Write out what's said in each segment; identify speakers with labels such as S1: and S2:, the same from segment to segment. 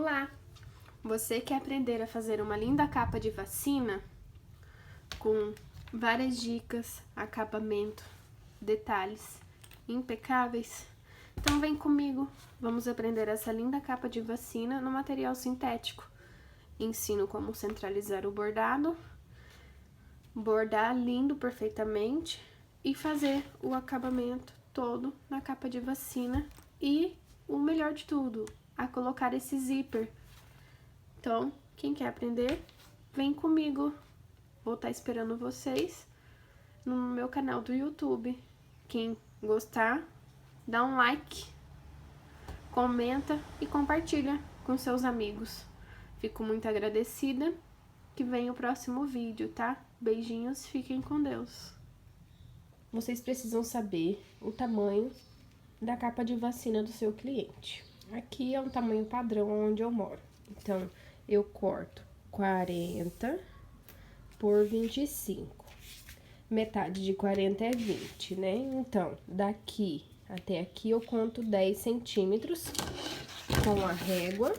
S1: Olá! Você quer aprender a fazer uma linda capa de vacina com várias dicas, acabamento, detalhes impecáveis? Então vem comigo, vamos aprender essa linda capa de vacina no material sintético. Ensino como centralizar o bordado, bordar lindo perfeitamente e fazer o acabamento todo na capa de vacina e o melhor de tudo, a colocar esse zíper. Então, quem quer aprender, vem comigo. Vou estar esperando vocês no meu canal do YouTube. Quem gostar, dá um like, comenta e compartilha com seus amigos. Fico muito agradecida. Que venha o próximo vídeo, tá? Beijinhos, fiquem com Deus.
S2: Vocês precisam saber o tamanho da capa de vacina do seu cliente. Aqui é um tamanho padrão onde eu moro. Então, eu corto 40 por 25. Metade de 40 é 20, né? Então, daqui até aqui eu conto 10 centímetros com a régua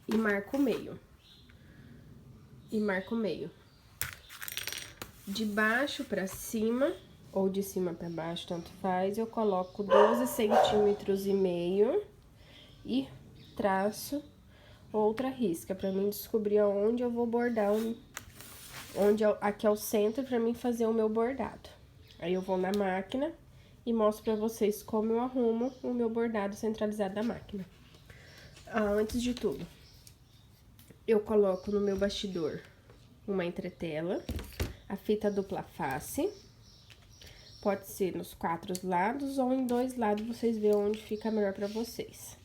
S2: e marco o meio. De baixo pra cima, ou de cima pra baixo, tanto faz, eu coloco 12 centímetros e meio e traço outra risca pra mim descobrir aonde eu vou bordar, aqui é o centro pra mim fazer o meu bordado. Aí eu vou na máquina e mostro pra vocês como eu arrumo o meu bordado centralizado da máquina. Antes de tudo, eu coloco no meu bastidor uma entretela, a fita dupla face, pode ser nos 4 lados ou em 2 lados, vocês veem onde fica melhor pra vocês.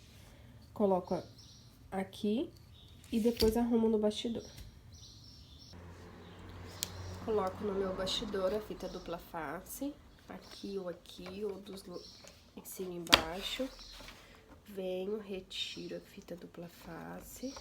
S2: Coloco aqui e depois arrumo no bastidor. Coloco no meu bastidor a fita dupla face, aqui, ou em cima e embaixo. Venho, retiro a fita dupla face.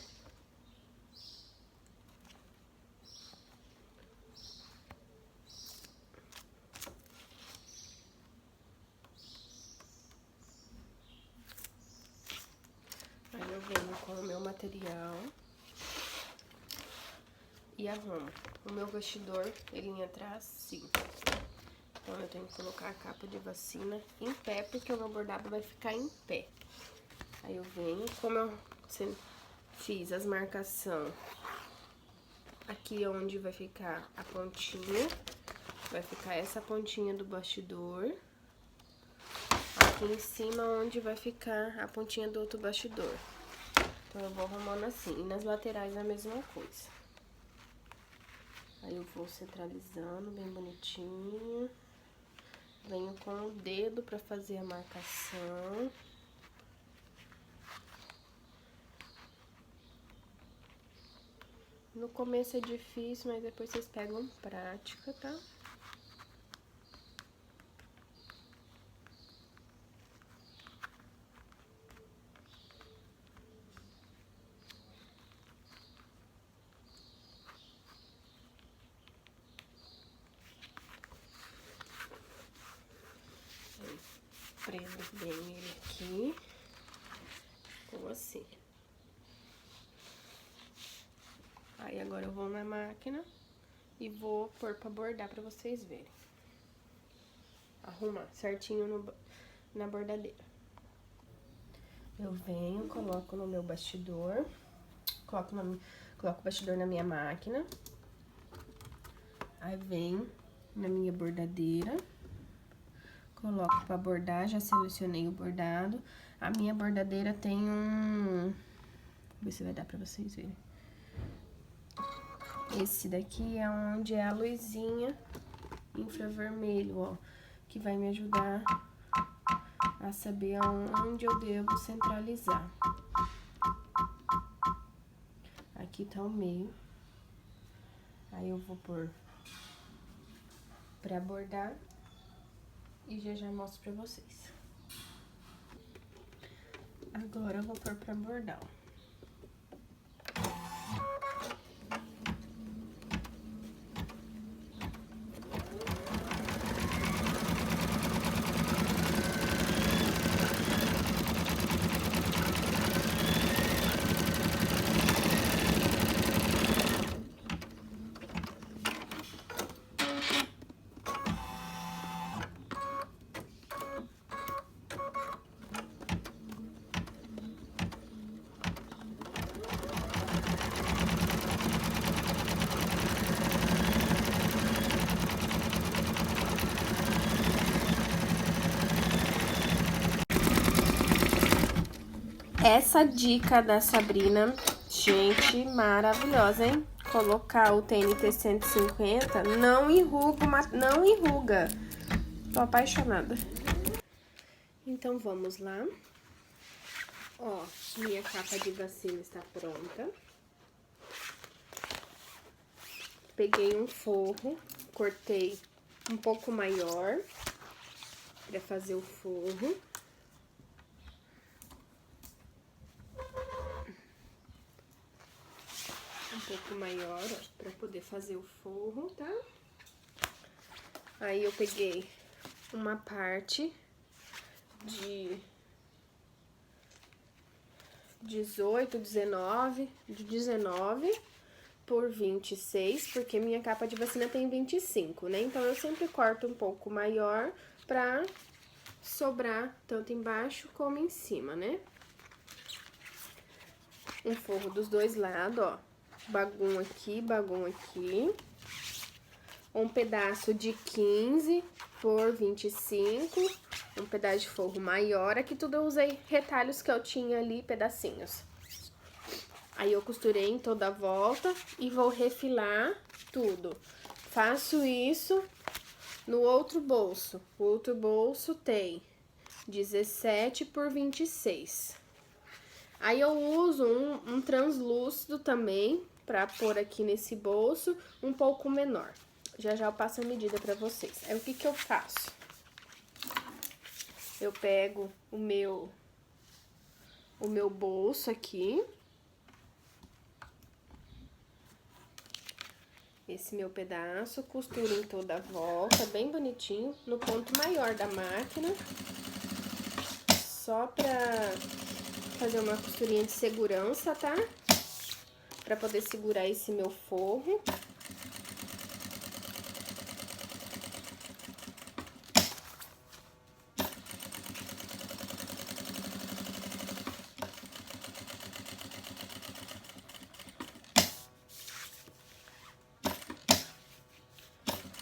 S2: Aí eu venho com o meu material e arrumo. O meu bastidor, ele entra assim. Então, eu tenho que colocar a capa de vacina em pé, porque o meu bordado vai ficar em pé. Aí eu venho, como eu fiz as marcações aqui onde vai ficar a pontinha, vai ficar essa pontinha do bastidor. Aqui em cima onde vai ficar a pontinha do outro bastidor. Então, eu vou arrumando assim. E nas laterais a mesma coisa. Aí eu vou centralizando bem bonitinho. Venho com o dedo pra fazer a marcação. No começo é difícil, mas depois vocês pegam prática, tá? Prendo bem ele aqui, ou assim. Aí agora eu vou na máquina e vou pôr pra bordar pra vocês verem. Arrumar certinho na bordadeira. Eu venho, coloco no meu bastidor, coloco o bastidor na minha máquina. Aí venho na minha bordadeira. Coloco pra bordar, já selecionei o bordado. A minha bordadeira tem Vou ver se vai dar pra vocês verem. Esse daqui é onde é a luzinha infravermelho, ó. Que vai me ajudar a saber aonde eu devo centralizar. Aqui tá o meio. Aí eu vou pôr pra bordar. E já mostro pra vocês. Agora eu vou pôr pra bordar, ó. Essa dica da Sabrina, gente, maravilhosa, hein? Colocar o TNT 150 não enruga. Tô apaixonada. Então, vamos lá. Ó, minha capa de vacina está pronta. Peguei um forro, cortei um pouco maior para fazer o forro. Um pouco maior, ó, para poder fazer o forro, tá? Aí eu peguei uma parte de 18, 19, de 19 por 26, porque minha capa de vacina tem 25, né? Então, eu sempre corto um pouco maior pra sobrar tanto embaixo como em cima, né? Um forro dos dois lados, ó. Bagum aqui. Um pedaço de 15 por 25, um pedaço de forro maior. Aqui tudo eu usei retalhos que eu tinha ali, pedacinhos. Aí eu costurei em toda a volta e vou refilar tudo. Faço isso no outro bolso. O outro bolso tem 17 por 26. Aí eu uso um translúcido também pra pôr aqui nesse bolso, um pouco menor. Já eu passo a medida pra vocês. Aí o que eu faço? Eu pego o meu bolso aqui. Esse meu pedaço, costuro em toda a volta, bem bonitinho, no ponto maior da máquina. Só pra fazer uma costurinha de segurança, tá? Pra poder segurar esse meu forro.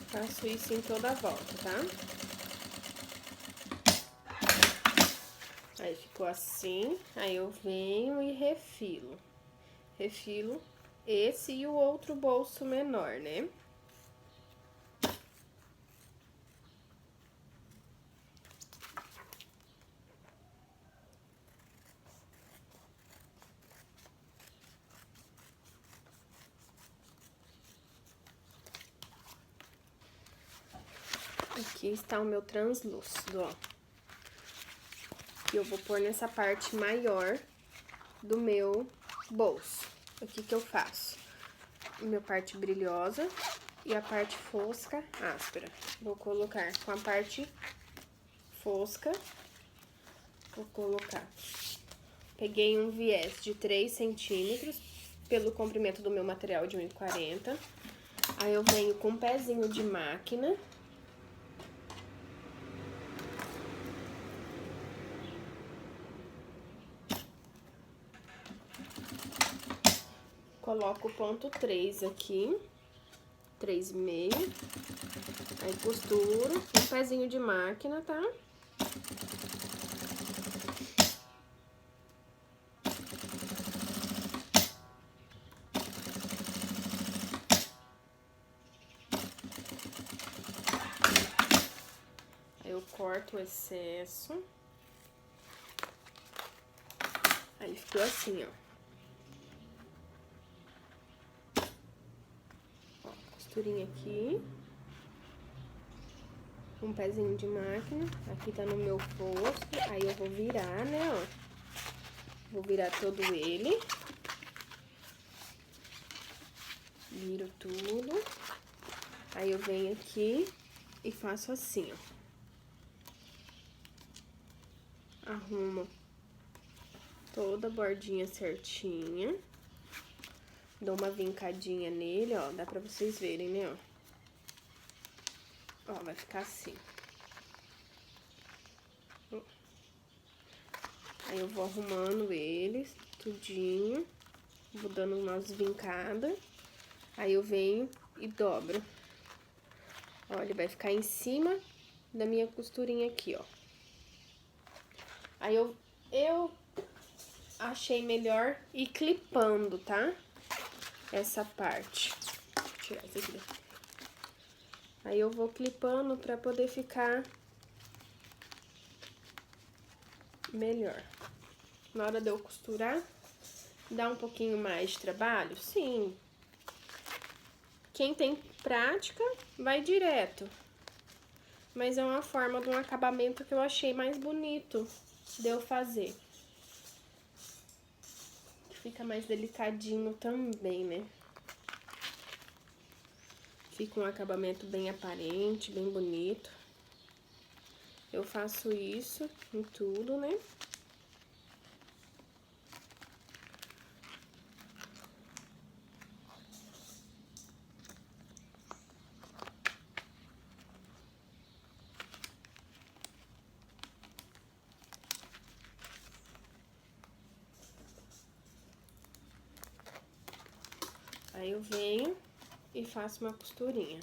S2: Faço isso em toda a volta, tá? Aí ficou assim, aí eu venho e refilo. Refilo esse e o outro bolso menor, né? Aqui está o meu translúcido, ó. Que eu vou pôr nessa parte maior do meu bolso. O que eu faço? A minha parte brilhosa e a parte fosca áspera. Vou colocar com a parte fosca. Vou colocar. Peguei um viés de 3 centímetros pelo comprimento do meu material de 1,40. Aí eu venho com um pezinho de máquina. Coloco o ponto 3 aqui, 3,5. Aí costuro, um pezinho de máquina, tá? Aí eu corto o excesso. Aí ficou assim, ó. Costurinha aqui, um pezinho de máquina, aqui tá no meu posto, aí eu vou virar, né, ó, vou virar todo ele, viro tudo, aí eu venho aqui e faço assim, ó, arrumo toda a bordinha certinha, dou uma vincadinha nele, ó, dá pra vocês verem, né, ó, vai ficar assim. Aí eu vou arrumando eles, tudinho, vou dando umas vincadas, aí eu venho e dobro. Ó, ele vai ficar em cima da minha costurinha aqui, ó. Aí eu
S1: achei melhor ir clipando, tá? Essa parte. Vou tirar isso aqui daqui. Aí eu vou clipando pra poder ficar melhor. Na hora de eu costurar, dá um pouquinho mais de trabalho? Sim. Quem tem prática, vai direto. Mas é uma forma de um acabamento que eu achei mais bonito de eu fazer. Fica mais delicadinho também, né? Fica um acabamento bem aparente, bem bonito. Eu faço isso em tudo, né? Aí eu venho e faço uma costurinha.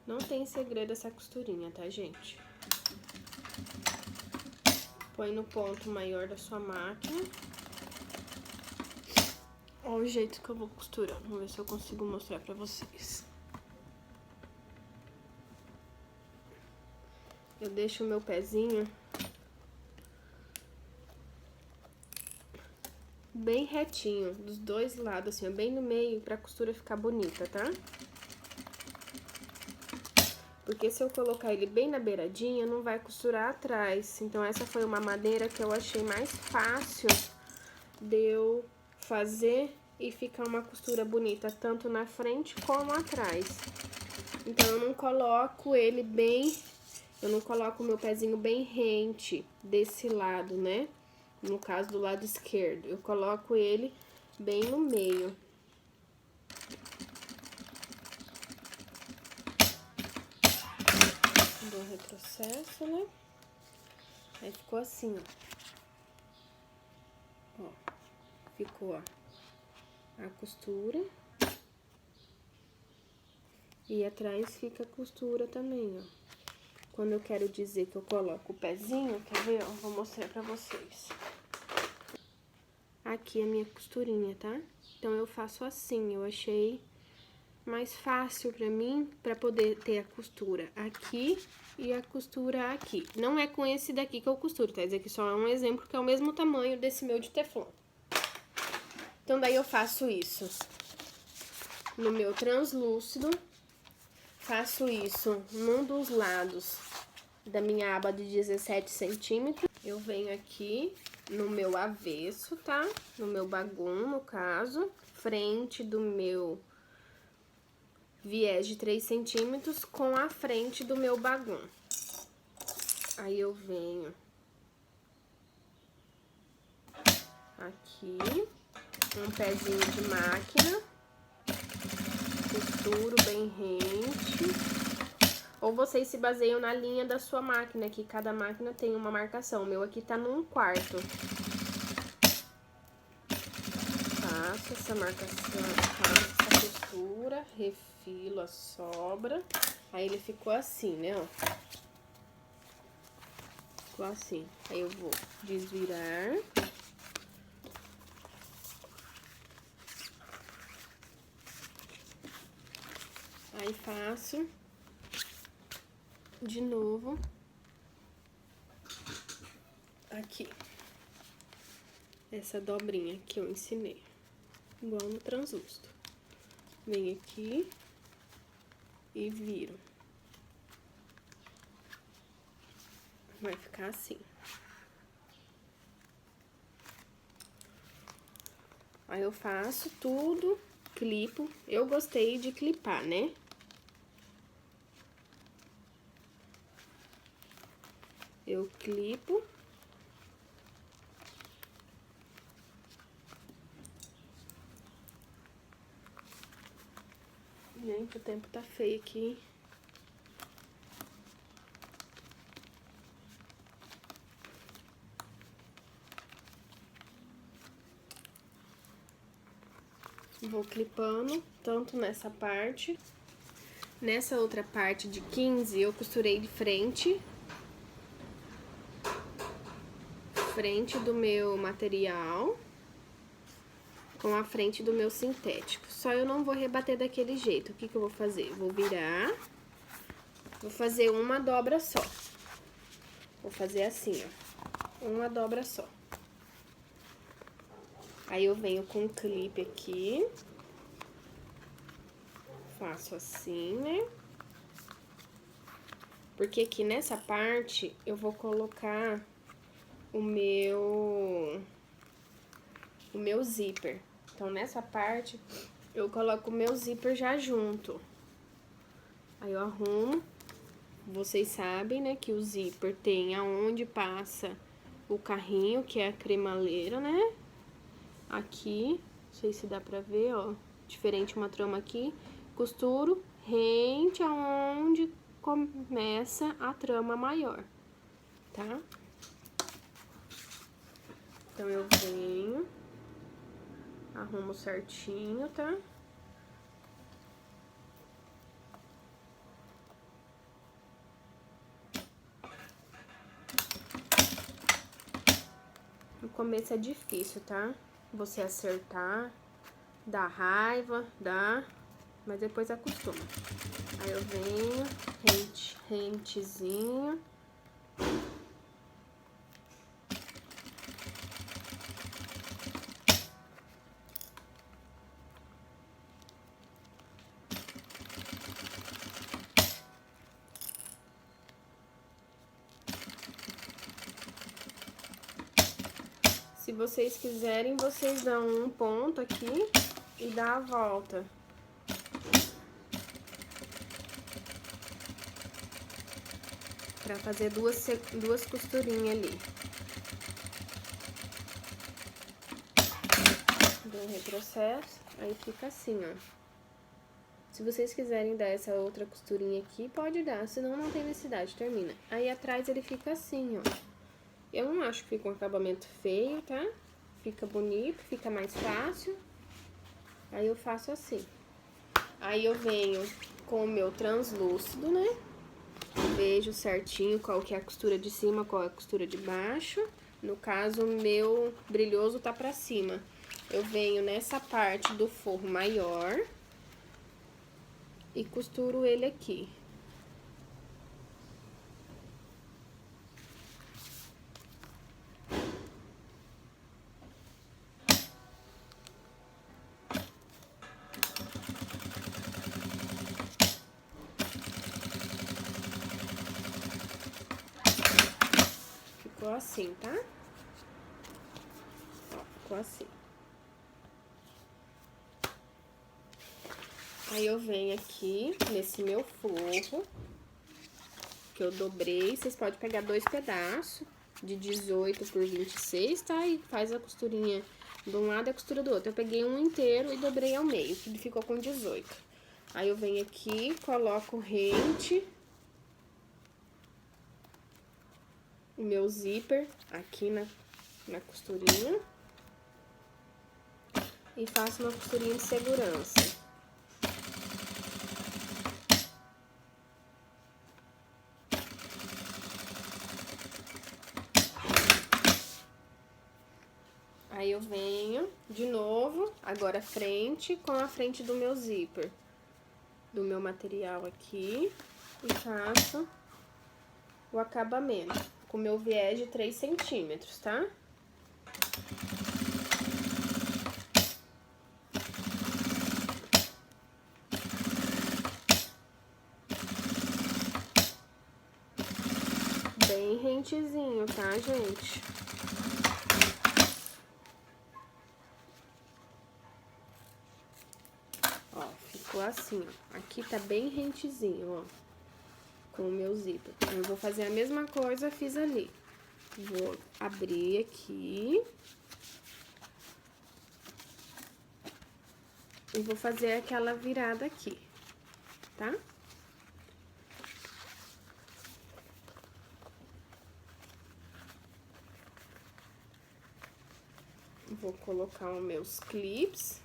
S1: Não tem segredo essa costurinha, tá, gente? Põe no ponto maior da sua máquina. Olha o jeito que eu vou costurar. Vamos ver se eu consigo mostrar pra vocês. Eu deixo o meu pezinho bem retinho, dos dois lados, assim, ó, bem no meio, pra costura ficar bonita, tá? Porque se eu colocar ele bem na beiradinha, não vai costurar atrás. Então, essa foi uma maneira que eu achei mais fácil de eu fazer e ficar uma costura bonita, tanto na frente como atrás. Então, eu não coloco ele bem... Eu não coloco o meu pezinho bem rente desse lado, né? No caso do lado esquerdo. Eu coloco ele bem no meio. Dou um retrocesso, né? Aí ficou assim, ó. Ó, ficou, ó, a costura. E atrás fica a costura também, ó. Quando eu quero dizer que eu coloco o pezinho, quer ver, ó? Vou mostrar pra vocês. Aqui a minha costurinha, tá? Então, eu faço assim, eu achei mais fácil pra mim, pra poder ter a costura aqui e a costura aqui. Não é com esse daqui que eu costuro, tá? Esse aqui só é um exemplo, que é o mesmo tamanho desse meu de teflon. Então, daí eu faço isso no meu translúcido, faço isso num dos lados da minha aba de 17 centímetros. Eu venho aqui no meu avesso, tá? No meu bagum, no caso, frente do meu viés de 3 centímetros com a frente do meu bagum. Aí eu venho aqui, um pezinho de máquina, costuro bem rente. Ou vocês se baseiam na linha da sua máquina, que cada máquina tem uma marcação. O meu aqui tá no 1/4. Faço essa marcação, faço essa costura, refilo a sobra. Aí ele ficou assim, né, ó. Ficou assim. Aí eu vou desvirar. Aí faço de novo aqui essa dobrinha que eu ensinei, igual no translúcido. Venho aqui e viro. Vai ficar assim. Aí eu faço tudo, clipo. Eu gostei de clipar, né? Eu clipo. Gente, o tempo tá feio aqui. Vou clipando, tanto nessa parte. Nessa outra parte de 15, eu costurei de frente. frente do meu material com a frente do meu sintético. Só eu não vou rebater daquele jeito. O que que eu vou fazer? Vou virar, vou fazer uma dobra só. Vou fazer assim, ó, uma dobra só. Aí eu venho com um clipe aqui, faço assim, né? Porque aqui nessa parte eu vou colocar o meu zíper. Então, nessa parte, eu coloco o meu zíper já junto. Aí eu arrumo. Vocês sabem, né, que o zíper tem aonde passa o carrinho, que é a cremaleira, né? Aqui, não sei se dá pra ver, ó. Diferente uma trama aqui. Costuro rente aonde começa a trama maior, tá? Então, eu venho, arrumo certinho, tá? No começo é difícil, tá? Você acertar, dá raiva, dá, mas depois acostuma. Aí eu venho, rentezinho. Se vocês quiserem, vocês dão um ponto aqui e dá a volta. Pra fazer duas costurinhas ali. Dou um retrocesso, aí fica assim, ó. Se vocês quiserem dar essa outra costurinha aqui, pode dar, senão não tem necessidade, termina. Aí atrás ele fica assim, ó. Eu não acho que fica um acabamento feio, tá? Fica bonito, fica mais fácil. Aí eu faço assim. Aí eu venho com o meu translúcido, né? Vejo certinho qual que é a costura de cima, qual é a costura de baixo. No caso, o meu brilhoso tá pra cima. Eu venho nessa parte do forro maior e costuro ele aqui. Ficou assim, tá? Ó, ficou assim. Aí eu venho aqui nesse meu forro, que eu dobrei. Vocês podem pegar 2 pedaços de 18 por 26, tá? E faz a costurinha de um lado e a costura do outro. Eu peguei um inteiro e dobrei ao meio, que ele ficou com 18. Aí eu venho aqui, coloco rente, o meu zíper aqui na costurinha. E faço uma costurinha de segurança. Aí eu venho de novo, agora frente com a frente do meu zíper, do meu material aqui, e faço o acabamento com o meu viés de 3 centímetros, tá? Bem rentezinho, tá, gente? Ó, ficou assim, ó. Aqui tá bem rentezinho, ó, com o meu zíper. Eu vou fazer a mesma coisa, fiz ali. Vou abrir aqui. E vou fazer aquela virada aqui, tá? Vou colocar os meus clips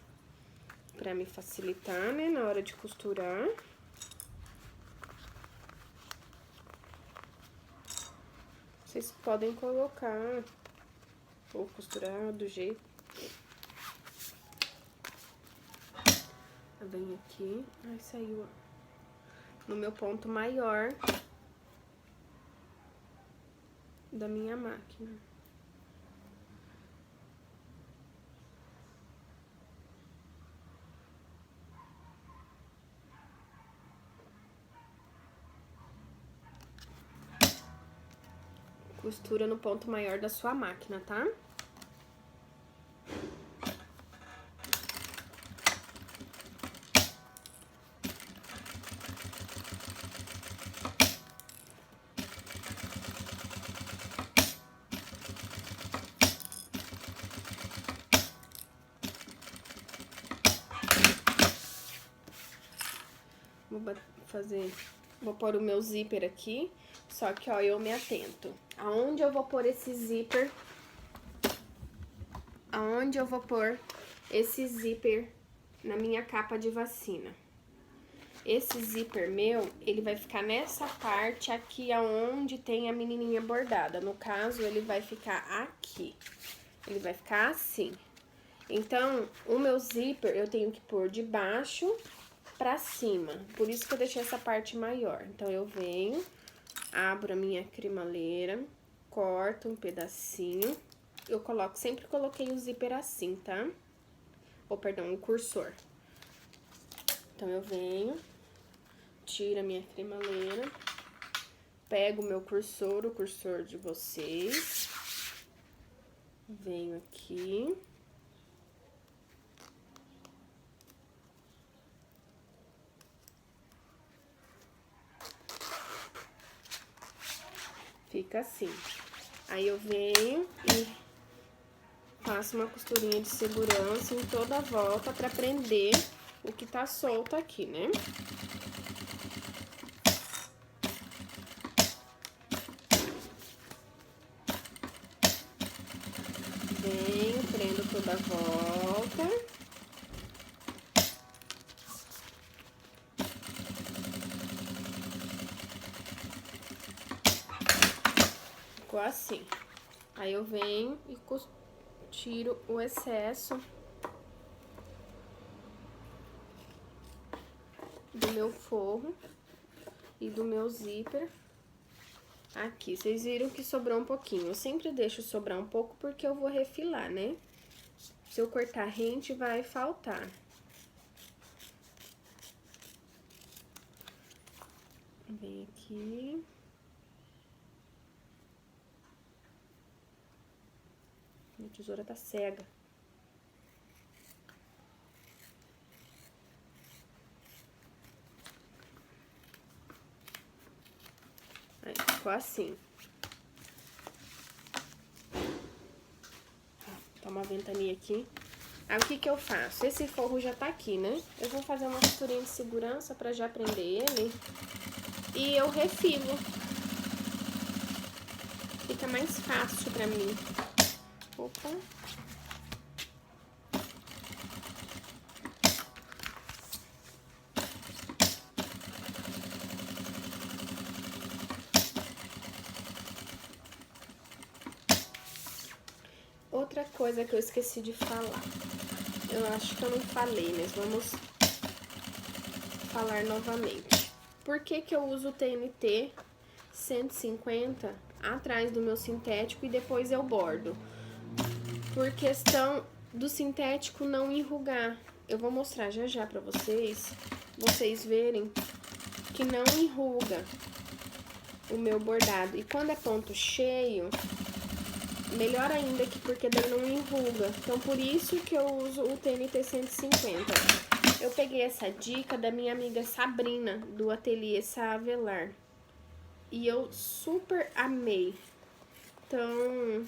S1: pra me facilitar, né, na hora de costurar. Vocês podem colocar
S2: Vou costurar do jeito. Vem aqui. Ai, saiu, ó. No meu ponto maior da minha máquina. Costura no ponto maior da sua máquina, tá? Vou pôr o meu zíper aqui, só que, ó, eu me atento. Aonde eu vou pôr esse zíper? Aonde eu vou pôr esse zíper na minha capa de vacina? Esse zíper meu, ele vai ficar nessa parte aqui aonde tem a menininha bordada. No caso, ele vai ficar aqui. Ele vai ficar assim. Então, o meu zíper eu tenho que pôr de baixo pra cima. Por isso que eu deixei essa parte maior. Então, eu venho, abro a minha cremaleira, corto um pedacinho. Eu coloco, sempre coloquei o zíper assim, tá? Ou, perdão, o cursor. Então, eu venho, tiro a minha cremaleira, pego o meu cursor, o cursor de vocês, venho aqui. Fica assim. Aí eu venho e faço uma costurinha de segurança em toda a volta pra prender o que tá solto aqui, né? Venho, prendo toda a volta. Ficou assim. Aí eu venho e tiro o excesso do meu forro e do meu zíper aqui. Vocês viram que sobrou um pouquinho. Eu sempre deixo sobrar um pouco porque eu vou refilar, né? Se eu cortar rente, vai faltar. Vem aqui. Minha tesoura tá cega. Aí, ficou assim. Tá uma ventania aqui. Aí, o que que eu faço? Esse forro já tá aqui, né? Eu vou fazer uma costurinha de segurança pra já prender ele. E eu refilo. Fica mais fácil pra mim. Opa. Outra coisa que eu esqueci de falar. Eu acho que eu não falei, mas vamos falar novamente. Por que que eu uso o TNT 150 atrás do meu sintético e depois eu bordo? Por questão do sintético não enrugar. Eu vou mostrar já já pra vocês verem que não enruga o meu bordado. E quando é ponto cheio, melhor ainda, que porque daí não enruga. Então, por isso que eu uso o TNT 150. Eu peguei essa dica da minha amiga Sabrina, do ateliê Savelar. E eu super amei. Então,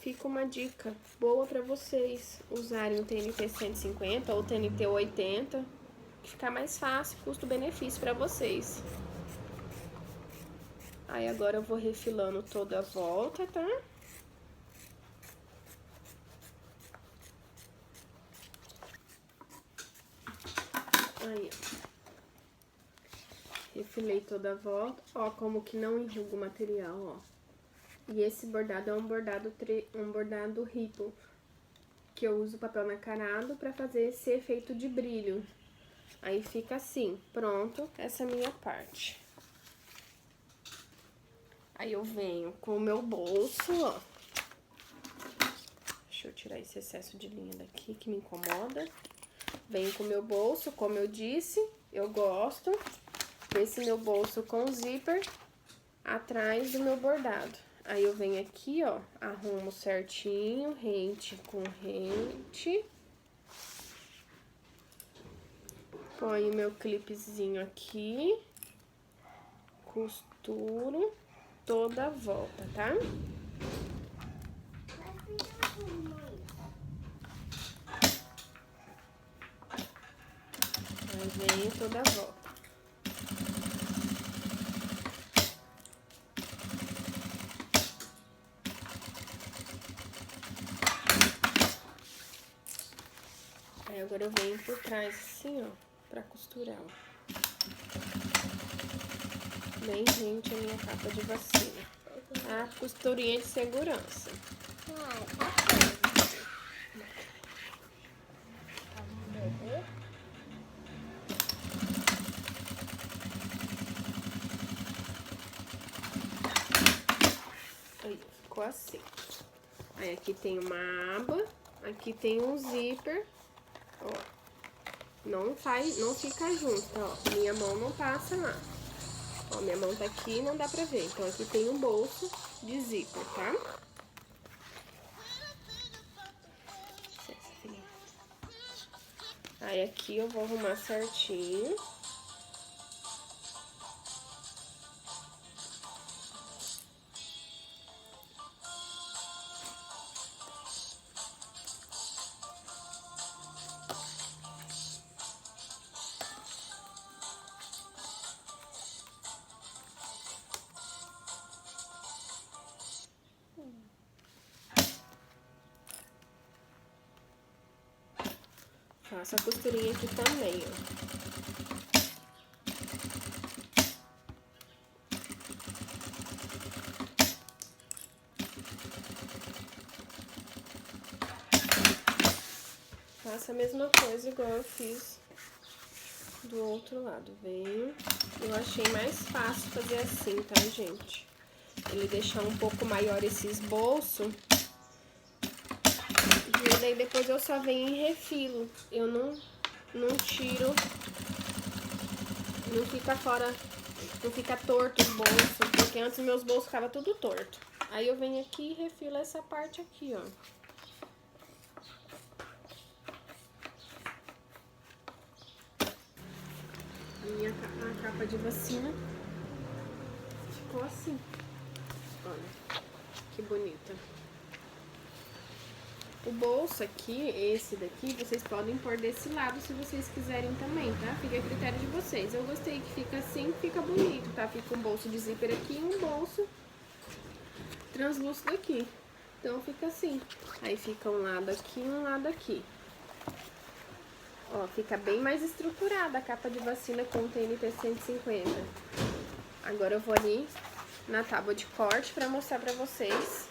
S2: fica uma dica boa pra vocês usarem o TNT 150 ou o TNT 80, que fica mais fácil, custo-benefício pra vocês. Aí, agora eu vou refilando toda a volta, tá? Aí, ó. Refilei toda a volta. Ó, como que não enruga o material, ó.
S1: E esse bordado é um bordado ripple, que eu uso papel nacarado pra fazer esse efeito de brilho. Aí fica assim, pronto, essa minha parte. Aí eu venho com o meu bolso, ó. Deixa eu tirar esse excesso de linha daqui que me incomoda. Venho com o meu bolso, como eu disse, eu gosto desse meu bolso com zíper atrás do meu bordado. Aí eu venho aqui, ó, arrumo certinho, rente com rente. Ponho meu clipezinho aqui. Costuro toda a volta, tá? Aí venho toda a volta. Aí agora eu venho por trás assim, ó, pra costurar, ó. Bem rente a minha capa de vacina. A costurinha de segurança. Aí, ficou assim. Aí aqui tem uma aba, aqui tem um zíper, ó. Não fica junto, ó. Minha mão não passa lá. Ó, minha mão tá aqui, não dá pra ver. Então, aqui tem um bolso de zíper, tá? Aí, aqui eu vou arrumar certinho. Faço a costurinha aqui também, ó. Faço a mesma coisa igual eu fiz do outro lado. Venho. Eu achei mais fácil fazer assim, tá, gente? Ele deixar um pouco maior esses bolsos. E daí depois eu só venho e refilo. Eu não tiro. Não fica fora. Não fica torto os bolsos. Porque antes meus bolsos ficavam tudo torto. Aí eu venho aqui e refilo essa parte aqui, ó. A capa de vacina ficou assim. Olha, que bonita. O bolso aqui, esse daqui, vocês podem pôr desse lado se vocês quiserem também, tá? Fica a critério de vocês. Eu gostei que fica assim, fica bonito, tá? Fica um bolso de zíper aqui e um bolso translúcido aqui. Então, fica assim. Aí fica um lado aqui e um lado aqui. Ó, fica bem mais estruturada a capa de vacina com o TNT 150. Agora eu vou ali na tábua de corte pra mostrar pra vocês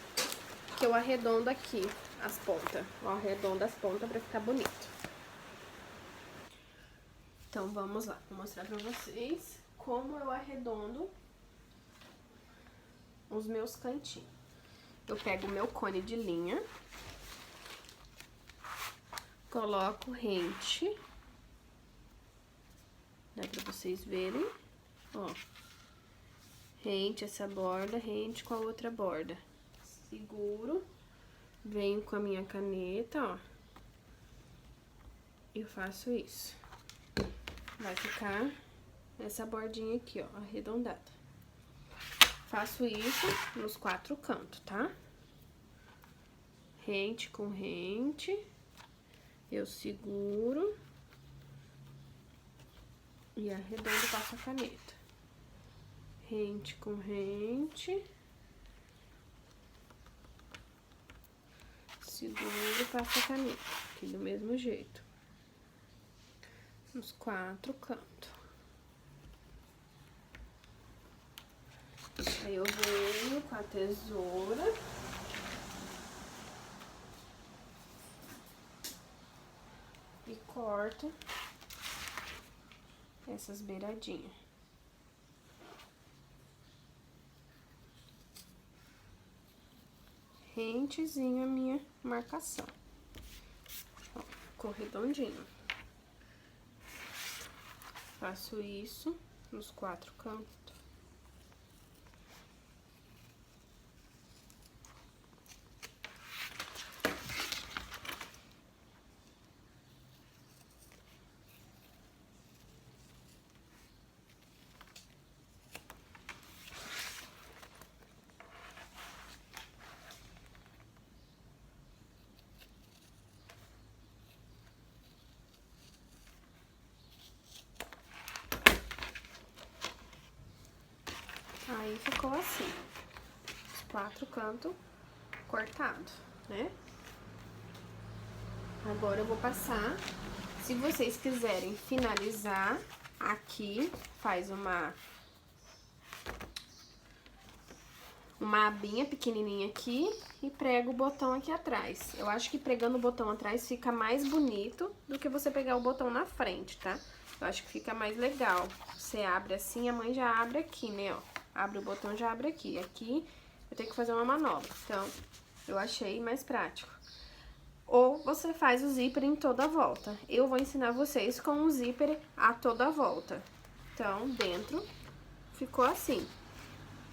S1: que eu arredondo aqui as pontas. Eu arredondo as pontas pra ficar bonito. Então, vamos lá. Vou mostrar pra vocês como eu arredondo os meus cantinhos. Eu pego o meu cone de linha, coloco rente, dá pra vocês verem, ó, rente essa borda, rente com a outra borda, seguro, venho com a minha caneta, ó, e faço isso, vai ficar essa bordinha aqui, ó, arredondada. Faço isso nos 4 cantos, tá? Rente com rente. Eu seguro. E arredondo e passo a caneta. Rente com rente. Seguro e passo a caneta. Aqui do mesmo jeito. Nos 4 cantos. Aí Aí eu venho com a tesoura. E corto essas beiradinhas. Rentezinho a minha marcação. Ó, ficou redondinho. Faço isso nos 4 cantos. Aí ficou assim, os 4 cantos cortados, né? Agora eu vou passar, se vocês quiserem finalizar aqui, faz uma abinha pequenininha aqui e prega o botão aqui atrás. Eu acho que pregando o botão atrás fica mais bonito do que você pegar o botão na frente, tá? Eu acho que fica mais legal. Você abre assim, a mãe já abre aqui, né, ó. Abre o botão, já abre aqui. Aqui eu tenho que fazer uma manobra, então eu achei mais prático. Ou você faz o zíper em toda a volta. Eu vou ensinar vocês com o zíper a toda a volta. Então, dentro ficou assim.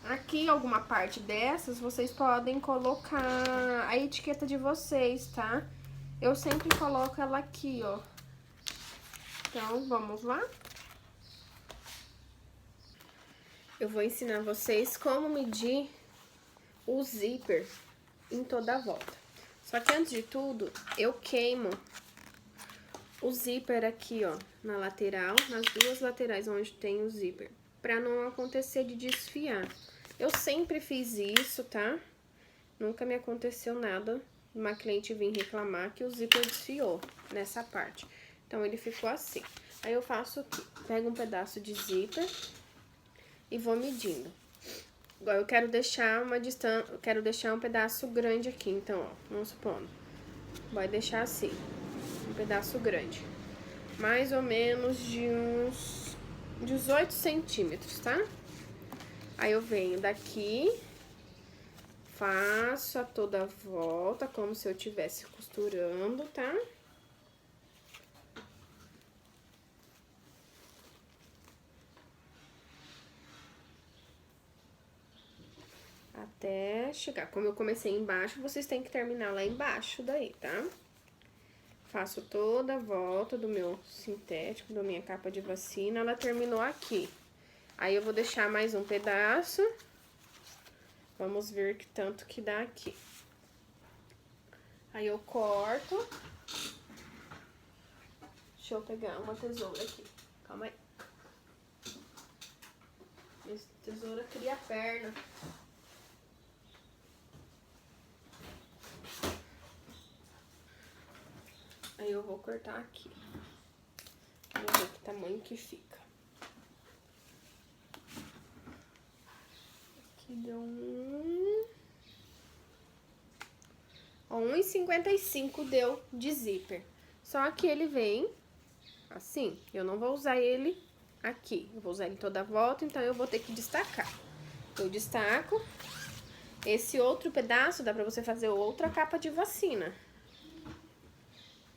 S1: Aqui, alguma parte dessas, vocês podem colocar a etiqueta de vocês, tá? Eu sempre coloco ela aqui, ó. Então, vamos lá? Eu vou ensinar vocês como medir o zíper em toda a volta. Só que antes de tudo, eu queimo o zíper aqui, ó, na lateral, nas 2 laterais onde tem o zíper, pra não acontecer de desfiar. Eu sempre fiz isso, tá? Nunca me aconteceu nada, uma cliente vir reclamar que o zíper desfiou nessa parte. Então, ele ficou assim. Aí, eu faço aqui, pego um pedaço de zíper e vou medindo. Agora, eu quero deixar uma distância, eu quero deixar um pedaço grande aqui, então, ó, vamos supor, vai deixar assim, um pedaço grande. Mais ou menos de uns 18 centímetros, tá? Aí, eu venho daqui, faço a toda a volta, como se eu estivesse costurando, tá? Até chegar. Como eu comecei embaixo, vocês têm que terminar lá embaixo daí, tá? Faço toda a volta do meu sintético, da minha capa de vacina, ela terminou aqui. Aí, eu vou deixar mais um pedaço. Vamos ver que tanto que dá aqui. Aí, eu corto. Deixa eu pegar uma tesoura aqui. Calma aí. Essa tesoura cria perna. Aí, eu vou cortar aqui. Vamos ver que tamanho que fica. Aqui deu 1,55 deu de zíper. Só que ele vem assim. Eu não vou usar ele aqui. Eu vou usar ele toda a volta, então eu vou ter que destacar. Eu destaco. Esse outro pedaço dá pra você fazer outra capa de vacina.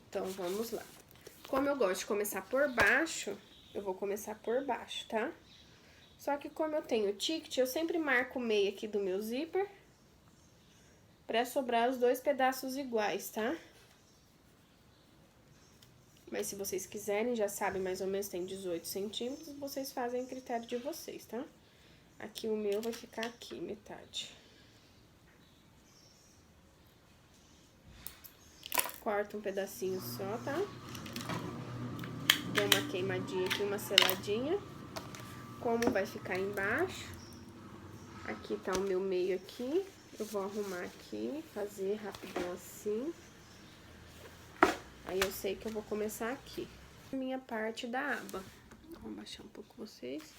S1: Então, vamos lá. Como eu gosto de começar por baixo, eu vou começar por baixo, tá? Só que como eu tenho ticket, eu sempre marco o meio aqui do meu zíper pra sobrar os 2 pedaços iguais, tá? Mas se vocês quiserem, já sabem mais ou menos, tem 18 centímetros, vocês fazem o critério de vocês, tá? Aqui o meu vai ficar aqui, metade. Corta um pedacinho só, tá? Dou uma queimadinha aqui, uma seladinha. Como vai ficar embaixo, aqui tá o meu meio aqui. Eu vou arrumar aqui, fazer rapidão assim. Aí, eu sei que eu vou começar aqui. Minha parte da aba. Vou baixar um pouco vocês.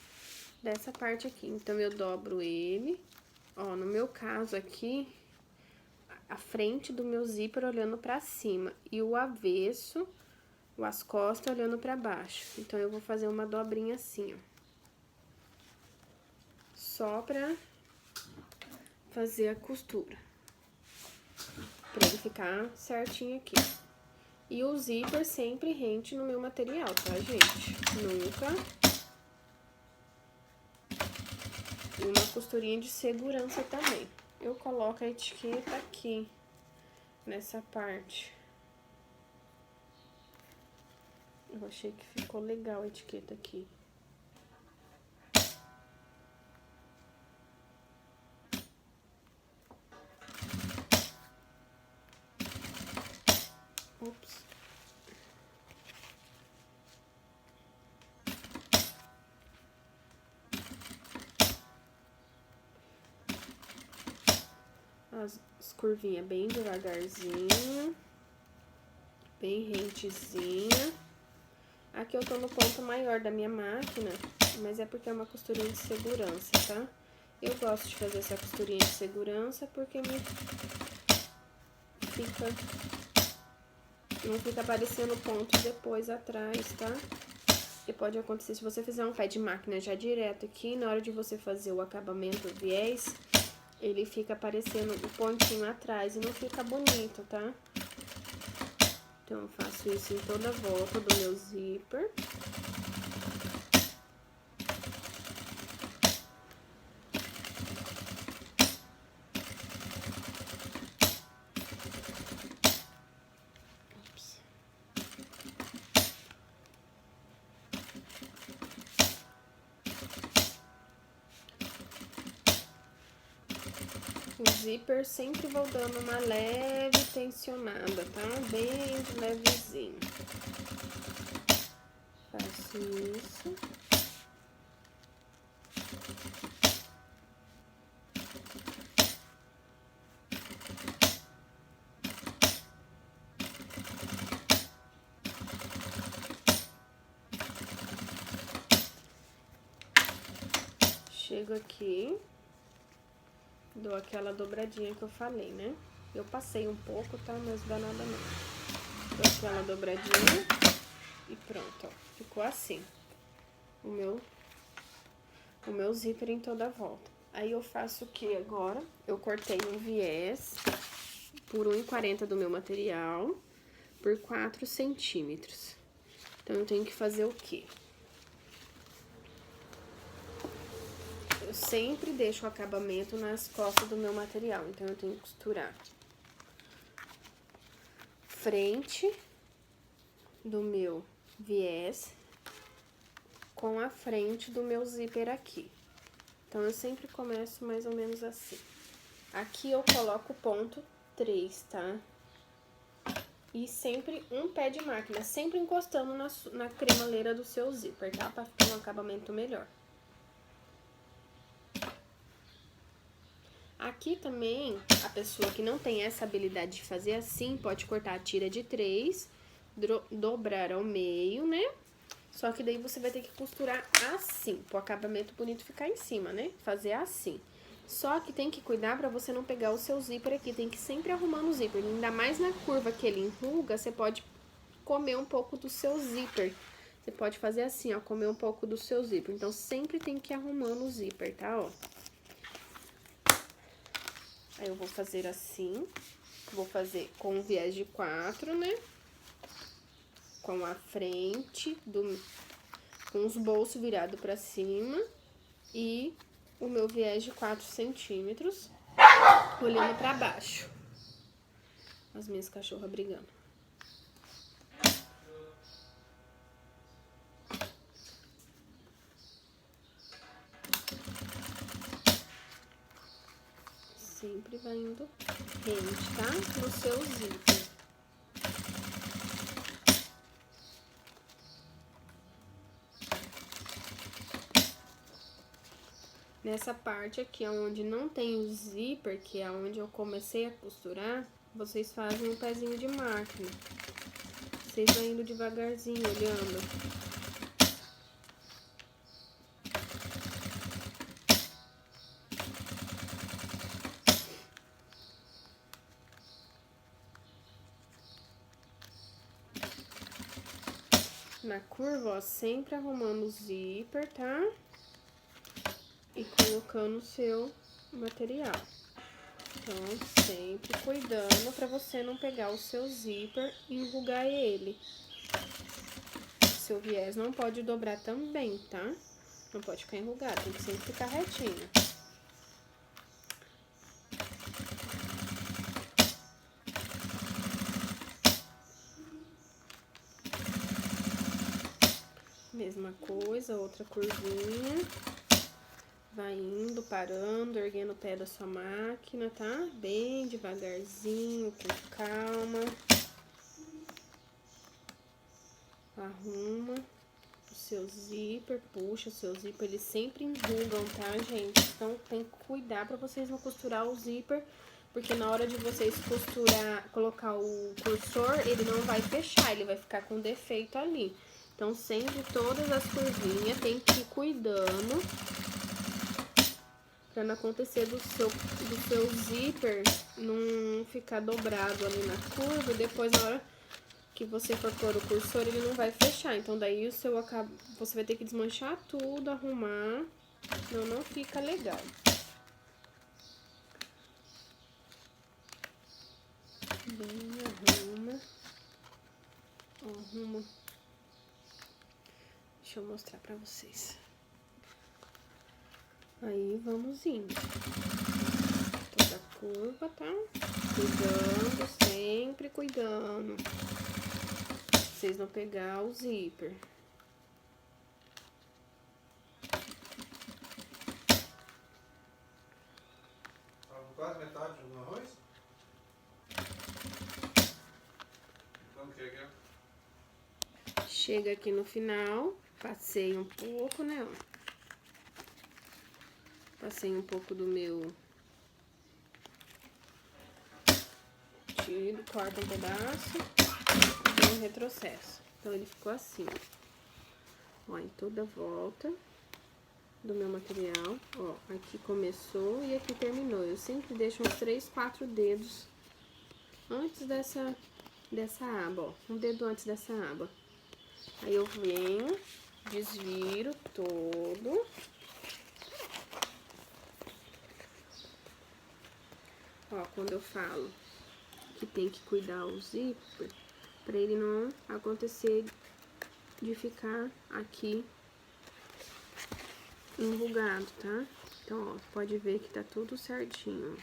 S1: dessa parte aqui. Então, eu dobro ele. Ó, no meu caso aqui, a frente do meu zíper olhando pra cima e o avesso, as costas olhando pra baixo. Então, eu vou fazer uma dobrinha assim, ó. Só pra fazer a costura. Pra ele ficar certinho aqui. E o zíper sempre rente no meu material, tá, gente? Nunca. E uma costurinha de segurança também. Eu coloco a etiqueta aqui, nessa parte. Eu achei que ficou legal a etiqueta aqui. Ops. As curvinhas bem devagarzinho. Bem rentezinha. Aqui eu tô no ponto maior da minha máquina, mas é porque é uma costurinha de segurança, tá? Eu gosto de fazer essa costurinha de segurança porque me não fica aparecendo ponto depois atrás, tá? Porque pode acontecer, se você fizer um pé de máquina já direto aqui, na hora de você fazer o acabamento, o viés, ele fica aparecendo o pontinho atrás e não fica bonito, tá? Então, eu faço isso em toda a volta do meu zíper. O zíper sempre vou dando uma leve tensionada, tá? Bem levezinho. Faço isso. Chego aqui. Dou aquela dobradinha que eu falei, né? Eu passei um pouco, tá? Mas dá nada não. Dou aquela dobradinha e pronto, ó. Ficou assim. O meu zíper em toda a volta. Aí eu faço o que agora? Eu cortei um viés por 1,40 do meu material por 4 centímetros. Então, eu tenho que fazer o quê? Eu sempre deixo o acabamento nas costas do meu material, então eu tenho que costurar frente do meu viés com a frente do meu zíper aqui. Então, eu sempre começo mais ou menos assim. Aqui eu coloco o ponto 3, tá? E sempre um pé de máquina, sempre encostando na cremaleira do seu zíper, tá? Pra ficar um acabamento melhor. Aqui também, a pessoa que não tem essa habilidade de fazer assim, pode cortar a tira de 3, dobrar ao meio, né? Só que daí você vai ter que costurar assim, pro acabamento bonito ficar em cima, né? Fazer assim. Só que tem que cuidar pra você não pegar o seu zíper aqui, tem que ir sempre arrumando o zíper. Ainda mais na curva que ele enruga, você pode comer um pouco do seu zíper. Você pode fazer assim, ó, comer um pouco do seu zíper. Então, sempre tem que ir arrumando o zíper, tá, ó? Aí, eu vou fazer assim. Vou fazer com viés de 4, né? Com a frente, com os bolsos virados pra cima. E o meu viés de 4 centímetros, olhando pra baixo. As minhas cachorras brigando. Sempre vai indo rente, tá? No seu zíper. Nessa parte aqui, onde não tem o zíper, que é onde eu comecei a costurar, vocês fazem um pezinho de máquina. Vocês vão indo devagarzinho, olhando. na curva, ó, sempre arrumando o zíper, tá? E colocando o seu material. Então, sempre cuidando pra você não pegar o seu zíper e enrugar ele. Seu viés não pode dobrar também, tá? Não pode ficar enrugado, tem que sempre ficar retinho. Mesma coisa, outra curvinha. Vai indo, parando, erguendo o pé da sua máquina, tá? Bem devagarzinho, com calma. Arruma o seu zíper, puxa o seu zíper. Eles sempre enrugam, tá, gente? Então, tem que cuidar pra vocês não costurar o zíper, porque na hora de vocês costurar, colocar o cursor, ele não vai fechar, ele vai ficar com defeito ali. Então, sempre todas as curvinhas tem que ir cuidando pra não acontecer do seu zíper não ficar dobrado ali na curva. E depois, na hora que você for pôr o cursor, ele não vai fechar. Então, daí você vai ter que desmanchar tudo, arrumar. Senão não fica legal. Bem, arruma. Deixa eu mostrar pra vocês. Aí, vamos indo. Toda a curva, tá? Cuidando, sempre cuidando. Pra vocês não pegar o zíper.
S3: Quase metade do arroz? Como que é?
S1: Chega aqui no final, passei um pouco, né, ó. Passei um pouco do meu... Tiro, corta um pedaço e um retrocesso. Então, ele ficou assim, ó. Em toda a volta do meu material, ó. Aqui começou e aqui terminou. Eu sempre deixo uns 3, 4 dedos antes dessa aba, ó. Um dedo antes dessa aba. Aí eu venho, desviro todo. Ó, quando eu falo que tem que cuidar o zíper, pra ele não acontecer de ficar aqui enrugado, tá? Então, ó, pode ver que tá tudo certinho.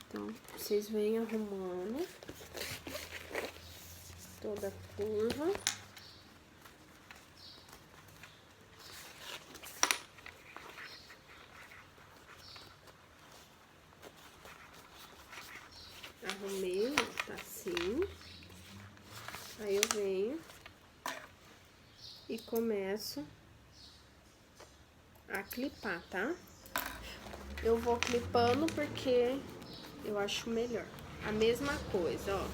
S1: Então, vocês vêm arrumando toda a curva. Arrumei, ó, tá assim. Aí eu venho e começo a clipar, tá? Eu vou clipando porque eu acho melhor. A mesma coisa, ó,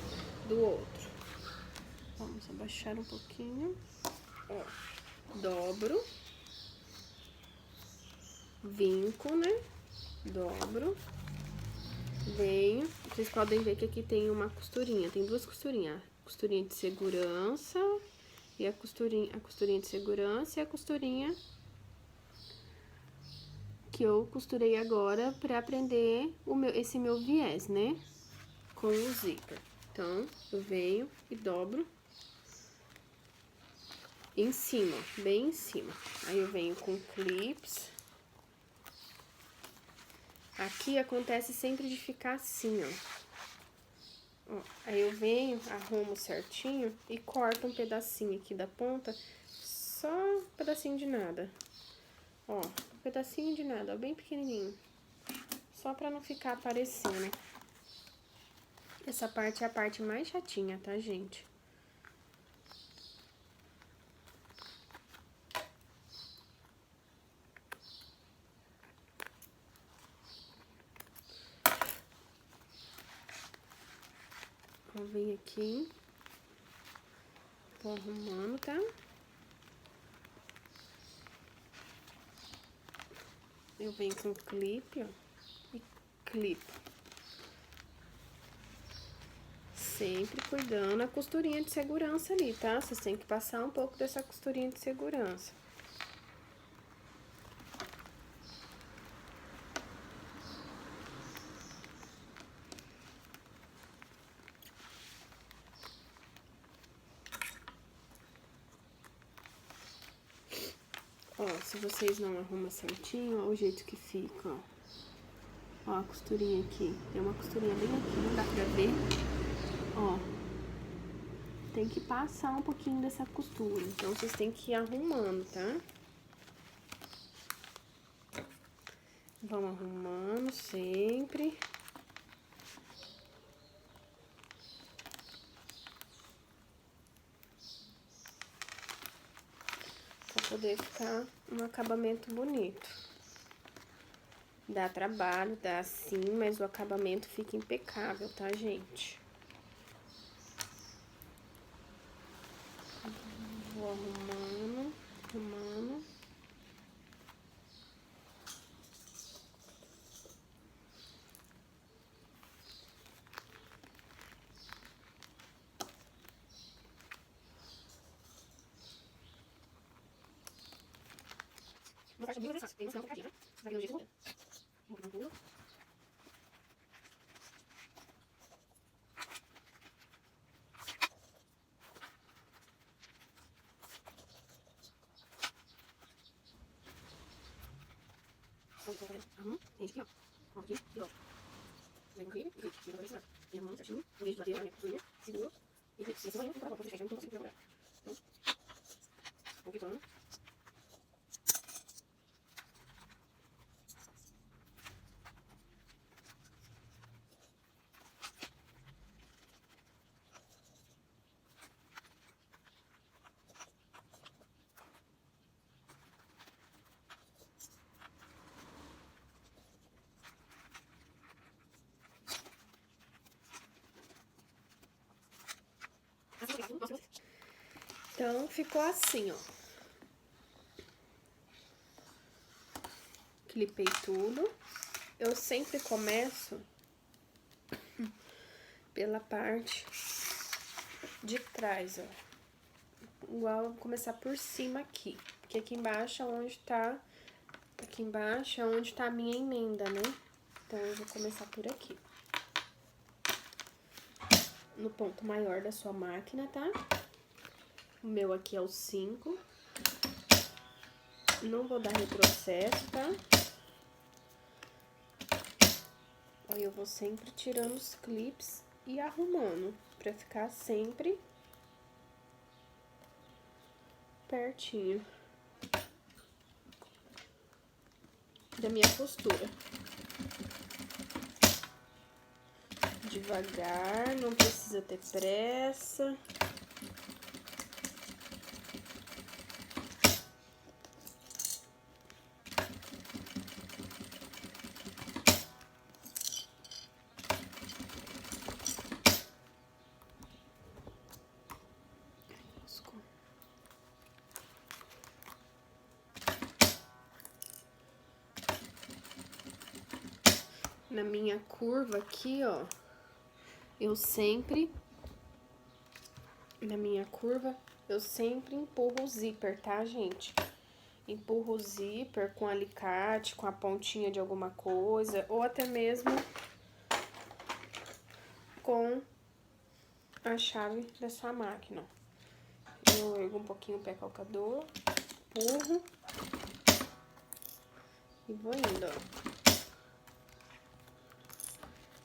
S1: do outro. Vamos abaixar um pouquinho. Ó, dobro. Vinco, né? Dobro. Venho. Vocês podem ver que aqui tem uma costurinha. Tem duas costurinhas. Costurinha de segurança e a costurinha de segurança e a costurinha que eu costurei agora pra prender esse meu viés, né? Com o zíper. Então, eu venho e dobro em cima, bem em cima. Aí eu venho com clips. Aqui acontece sempre de ficar assim, ó. Aí eu venho, arrumo certinho e corto um pedacinho aqui da ponta, só um pedacinho de nada. Ó, um pedacinho de nada, ó, bem pequenininho. Só pra não ficar aparecendo. Essa parte é a parte mais chatinha, tá, gente? Ó, vem aqui. Tô arrumando, tá? Eu venho com clipe, ó, e clipo. sempre cuidando a costurinha de segurança ali, tá? Vocês têm que passar um pouco dessa costurinha de segurança. Ó, se vocês não arrumam certinho, ó o jeito que fica, ó. Ó a costurinha aqui. Tem uma costurinha bem aqui, não dá pra ver. Ó. Tem que passar um pouquinho dessa costura. Então, vocês têm que ir arrumando, tá? Vão arrumando sempre. Pra poder ficar um acabamento bonito. Dá trabalho, dá sim, mas o acabamento fica impecável, tá, gente? Vou arrumando, arrumando. Uma parte bem fácil, tem uma complicadinha, né? Você vai ver o jeito mesmo. Vou botar tudo. Tem aqui, ó. Ó, aqui, e ó. Vem aqui, e aqui, vai pra e arrumando certinho. Em vez de bater a minha cozinha, segura. E aqui, se você vai entrar, pode fechar, eu não consigo procurar. Então, vou quitando. Então, ficou assim, ó. Clipei tudo. Eu sempre começo pela parte de trás, ó. Igual eu vou começar por cima aqui. Porque aqui embaixo é onde tá... Aqui embaixo é onde tá a minha emenda, né? Então, eu vou começar por aqui. No ponto maior da sua máquina, tá? O meu aqui é o 5. Não vou dar retrocesso, tá? Aí eu vou sempre tirando os clips e arrumando, pra ficar sempre pertinho da minha costura. Devagar, não precisa ter pressa. Na minha curva aqui, ó, eu sempre empurro o zíper, tá, gente? Empurro o zíper com alicate, com a pontinha de alguma coisa, ou até mesmo com a chave da sua máquina. Eu ergo um pouquinho o pé calcador, empurro e vou indo, ó.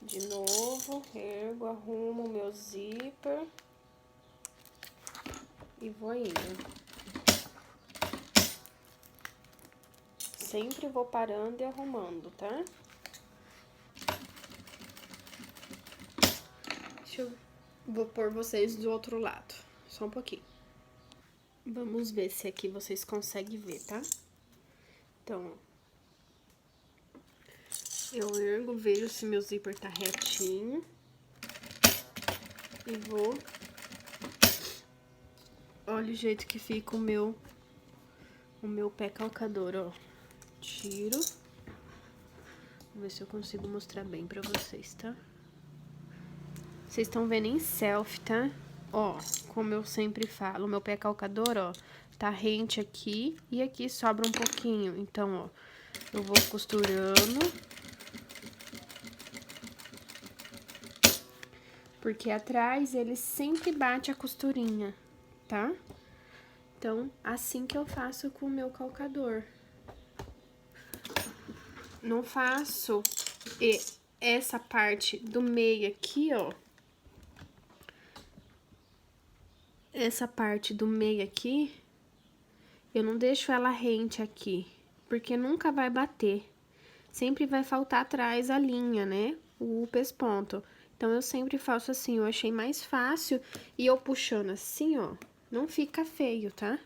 S1: De novo, ergo, arrumo o meu zíper e vou indo. Sempre vou parando e arrumando, tá? Vou pôr vocês do outro lado, só um pouquinho. Vamos ver se aqui vocês conseguem ver, tá? Então, eu ergo, vejo se meu zíper tá retinho. E vou... Olha o jeito que fica o meu pé calcador, ó. Tiro. Vou ver se eu consigo mostrar bem pra vocês, tá? Vocês estão vendo em selfie, tá? Ó, como eu sempre falo, o meu pé calcador, ó, tá rente aqui e aqui sobra um pouquinho. Então, ó, eu vou costurando. Porque atrás ele sempre bate a costurinha, tá? Então, assim que eu faço com o meu calcador. Não faço essa parte do meio aqui, ó. Essa parte do meio aqui, eu não deixo ela rente aqui, porque nunca vai bater. Sempre vai faltar atrás a linha, né? O pesponto. Então, eu sempre faço assim, eu achei mais fácil. E eu puxando assim, ó, não fica feio, tá?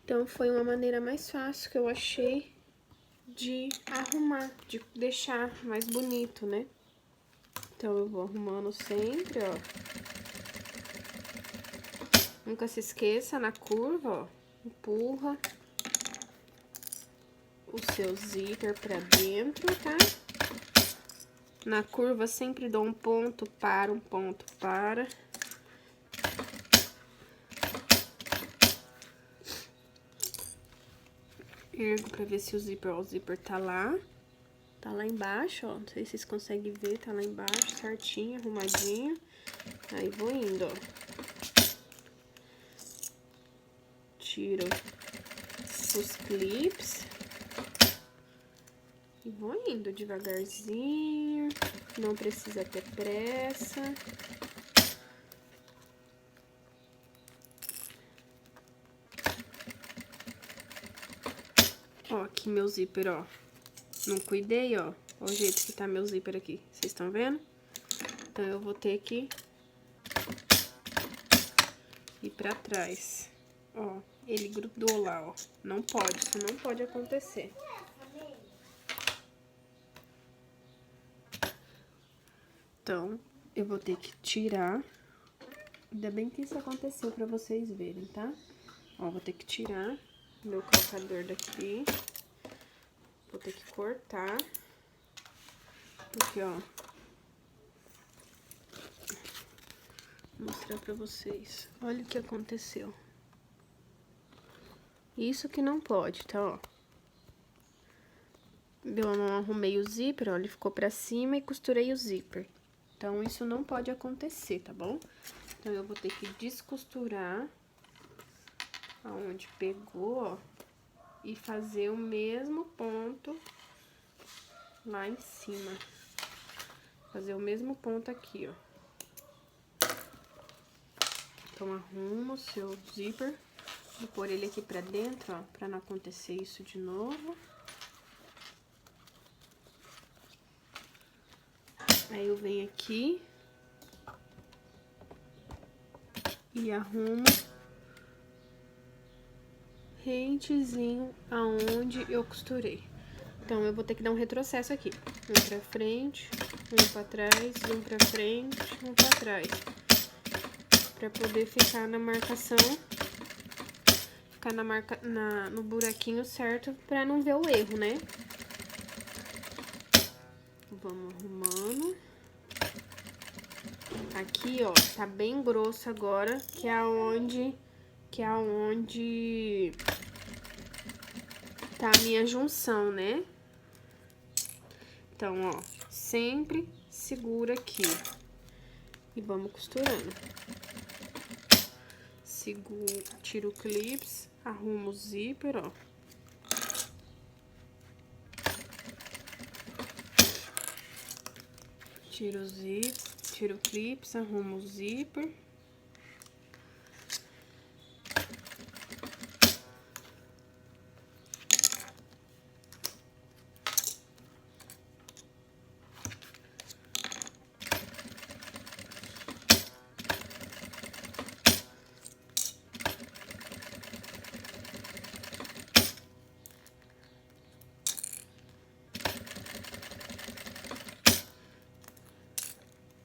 S1: Então, foi uma maneira mais fácil que eu achei de arrumar, de deixar mais bonito, né? Então, eu vou arrumando sempre, ó. Nunca se esqueça, na curva, ó, empurra o seu zíper pra dentro, tá? Na curva, sempre dou um ponto para, um ponto para. Ergo pra ver se o zíper tá lá. Tá lá embaixo, ó. Não sei se vocês conseguem ver, tá lá embaixo, certinho, arrumadinho. Aí, vou indo, ó. Tiro os clips. E vou indo devagarzinho. Não precisa ter pressa. Ó, aqui meu zíper, ó. Não cuidei, ó. Ó o jeito que tá meu zíper aqui. Vocês estão vendo? Então, eu vou ter que ir pra trás. Ó, ele grudou lá, ó. Não pode, isso não pode acontecer. Então, eu vou ter que tirar. Ainda bem que isso aconteceu pra vocês verem, tá? Ó, vou ter que tirar meu calcador daqui. Vou ter que cortar. Porque, ó. Vou mostrar pra vocês. Olha o que aconteceu. Isso que não pode, tá, ó. Eu não arrumei o zíper, ó, ele ficou pra cima e costurei o zíper. Então, isso não pode acontecer, tá bom? Então, eu vou ter que descosturar aonde pegou, ó, e fazer o mesmo ponto lá em cima. Fazer o mesmo ponto aqui, ó. Então, arruma o seu zíper. Vou pôr ele aqui pra dentro, ó, pra não acontecer isso de novo. Aí, eu venho aqui e arrumo rentezinho aonde eu costurei. Então, eu vou ter que dar um retrocesso aqui. Um pra frente, um pra trás, um pra frente, um pra trás. Pra poder ficar na marcação, ficar no buraquinho certo, pra não ver o erro, né? Vamos arrumando. Aqui, ó, tá bem grosso agora, que é aonde tá a minha junção, né? Então, ó, sempre segura aqui e vamos costurando. Seguro, tiro o clips, arrumo o zíper, ó. Tiro o zíper, tiro o clips, arrumo o zíper.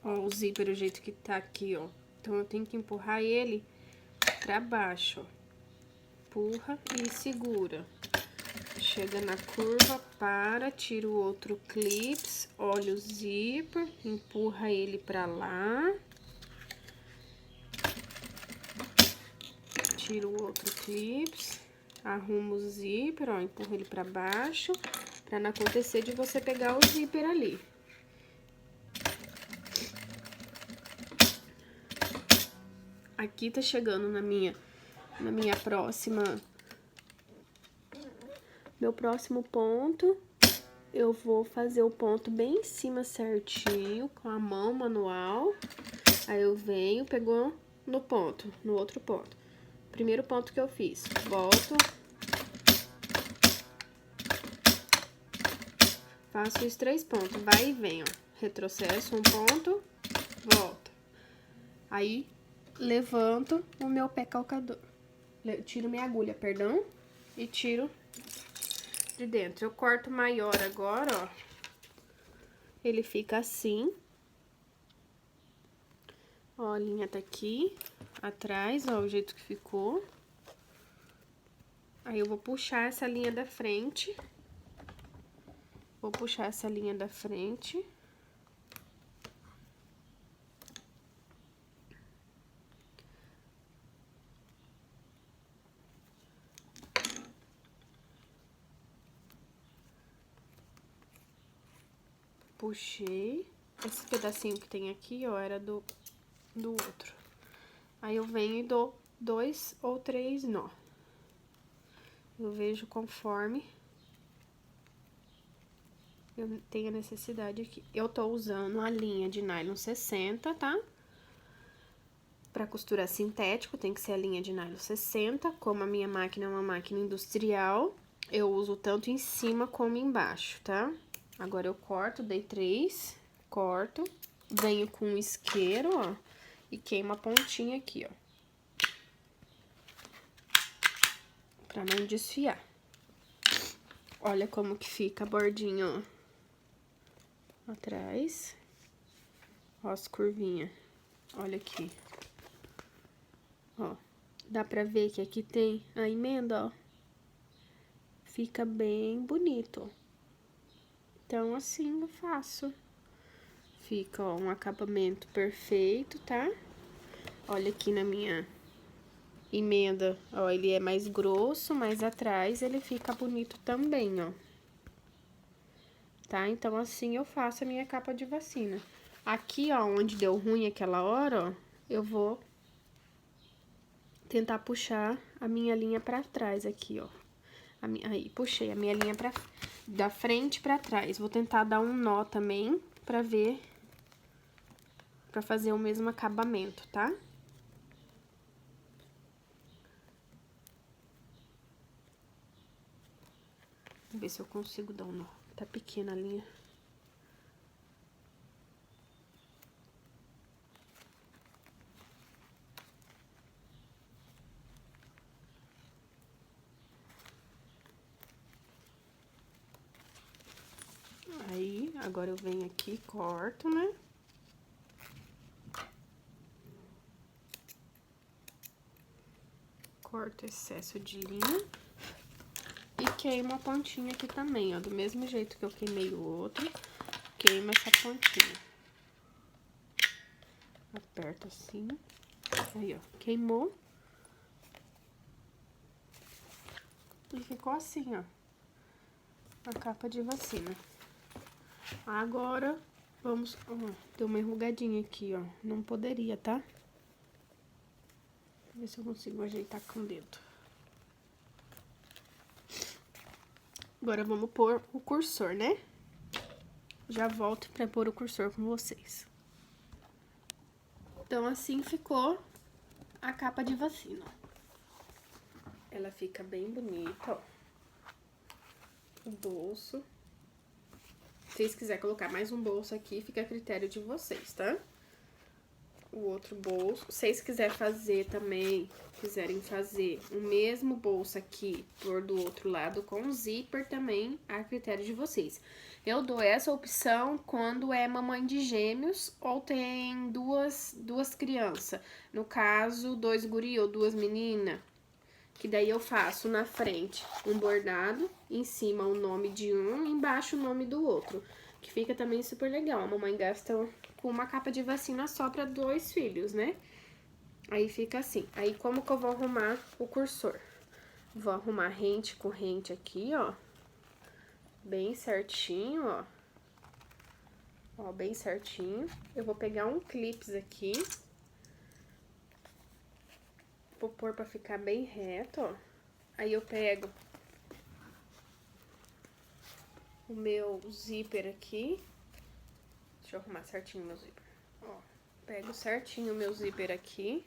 S1: Ó, o zíper, o jeito que tá aqui, ó. Então, eu tenho que empurrar ele pra baixo, ó. Empurra e segura.
S2: chega na curva, para, tira o outro clips, olha o zíper, empurra ele pra lá. Tira o outro clips, arruma o zíper, ó, empurra ele pra baixo, pra não acontecer de você pegar o zíper ali. Aqui tá chegando na minha próxima... Meu próximo ponto, eu vou fazer o ponto bem em cima certinho, com a mão manual. Aí eu venho, pegou no ponto, no outro ponto. Primeiro ponto que eu fiz, volto. Faço os 3 pontos, vai e vem, ó. Retrocesso um ponto, volta. Aí, levanto o meu pé calcador. Tiro minha agulha, perdão, e tiro de dentro. Eu corto maior agora, ó. Ele fica assim. Ó, a linha tá aqui, atrás, ó, o jeito que ficou. Aí eu vou puxar essa linha da frente. Vou puxar essa linha da frente. Puxei. Esse pedacinho que tem aqui, ó, era do outro. Aí eu venho e dou 2 ou 3 nó. Eu vejo conforme eu tenho a necessidade aqui. Eu tô usando a linha de nylon 60, tá? Pra costurar sintético, tem que ser a linha de nylon 60. Como a minha máquina é uma máquina industrial, eu uso tanto em cima como embaixo, tá? Agora eu corto, dei 3, corto, venho com um isqueiro, ó, e queimo a pontinha aqui, ó. Pra não desfiar. Olha como que fica a bordinha, ó. Atrás. Ó as curvinhas. Olha aqui. Ó. Dá pra ver que aqui tem a emenda, ó. Fica bem bonito, ó. Então, assim eu faço. Fica, ó, um acabamento perfeito, tá? Olha aqui na minha emenda, ó, ele é mais grosso, mas atrás ele fica bonito também, ó. Tá? Então, assim eu faço a minha capa de vacina. Aqui, ó, onde deu ruim aquela hora, ó, eu vou tentar puxar a minha linha pra trás aqui, ó. Aí, puxei a minha linha da frente pra trás. Vou tentar dar um nó também pra ver, pra fazer o mesmo acabamento, tá? Vou ver se eu consigo dar um nó. Tá pequena a linha. Aí, agora eu venho aqui, corto, né? Corto excesso de linha. E queimo a pontinha aqui também, ó. Do mesmo jeito que eu queimei o outro, queimo essa pontinha. Aperto assim. Aí, ó. Queimou. E ficou assim, ó. A capa de vacina. Agora, vamos... Ó, deu uma enrugadinha aqui, ó. Não poderia, tá? Vou ver se eu consigo ajeitar com o dedo. Agora, vamos pôr o cursor, né? Já volto pra pôr o cursor com vocês. Então, assim ficou a capa de vacina. Ela fica bem bonita, ó. O bolso. Se vocês quiserem colocar mais um bolso aqui, fica a critério de vocês, tá? O outro bolso. Se vocês quiserem fazer também, quiserem fazer o mesmo bolso aqui, por do outro lado, com zíper também, a critério de vocês. Eu dou essa opção quando é mamãe de gêmeos ou tem duas crianças. No caso, 2 guri ou 2 meninas.
S1: Que daí eu faço na frente um bordado, em cima o nome de um, embaixo o nome do outro. Que fica também super legal. A mamãe gasta com uma capa de vacina só para 2 filhos, né? Aí fica assim. Aí como que eu vou arrumar o cursor? Vou arrumar rente com rente aqui, ó. Bem certinho, ó. Ó, bem certinho. Eu vou pegar um clips aqui. Vou pôr pra ficar bem reto, ó. Aí eu pego o meu zíper aqui. Deixa eu arrumar certinho o meu zíper. Ó, pego certinho o meu zíper aqui.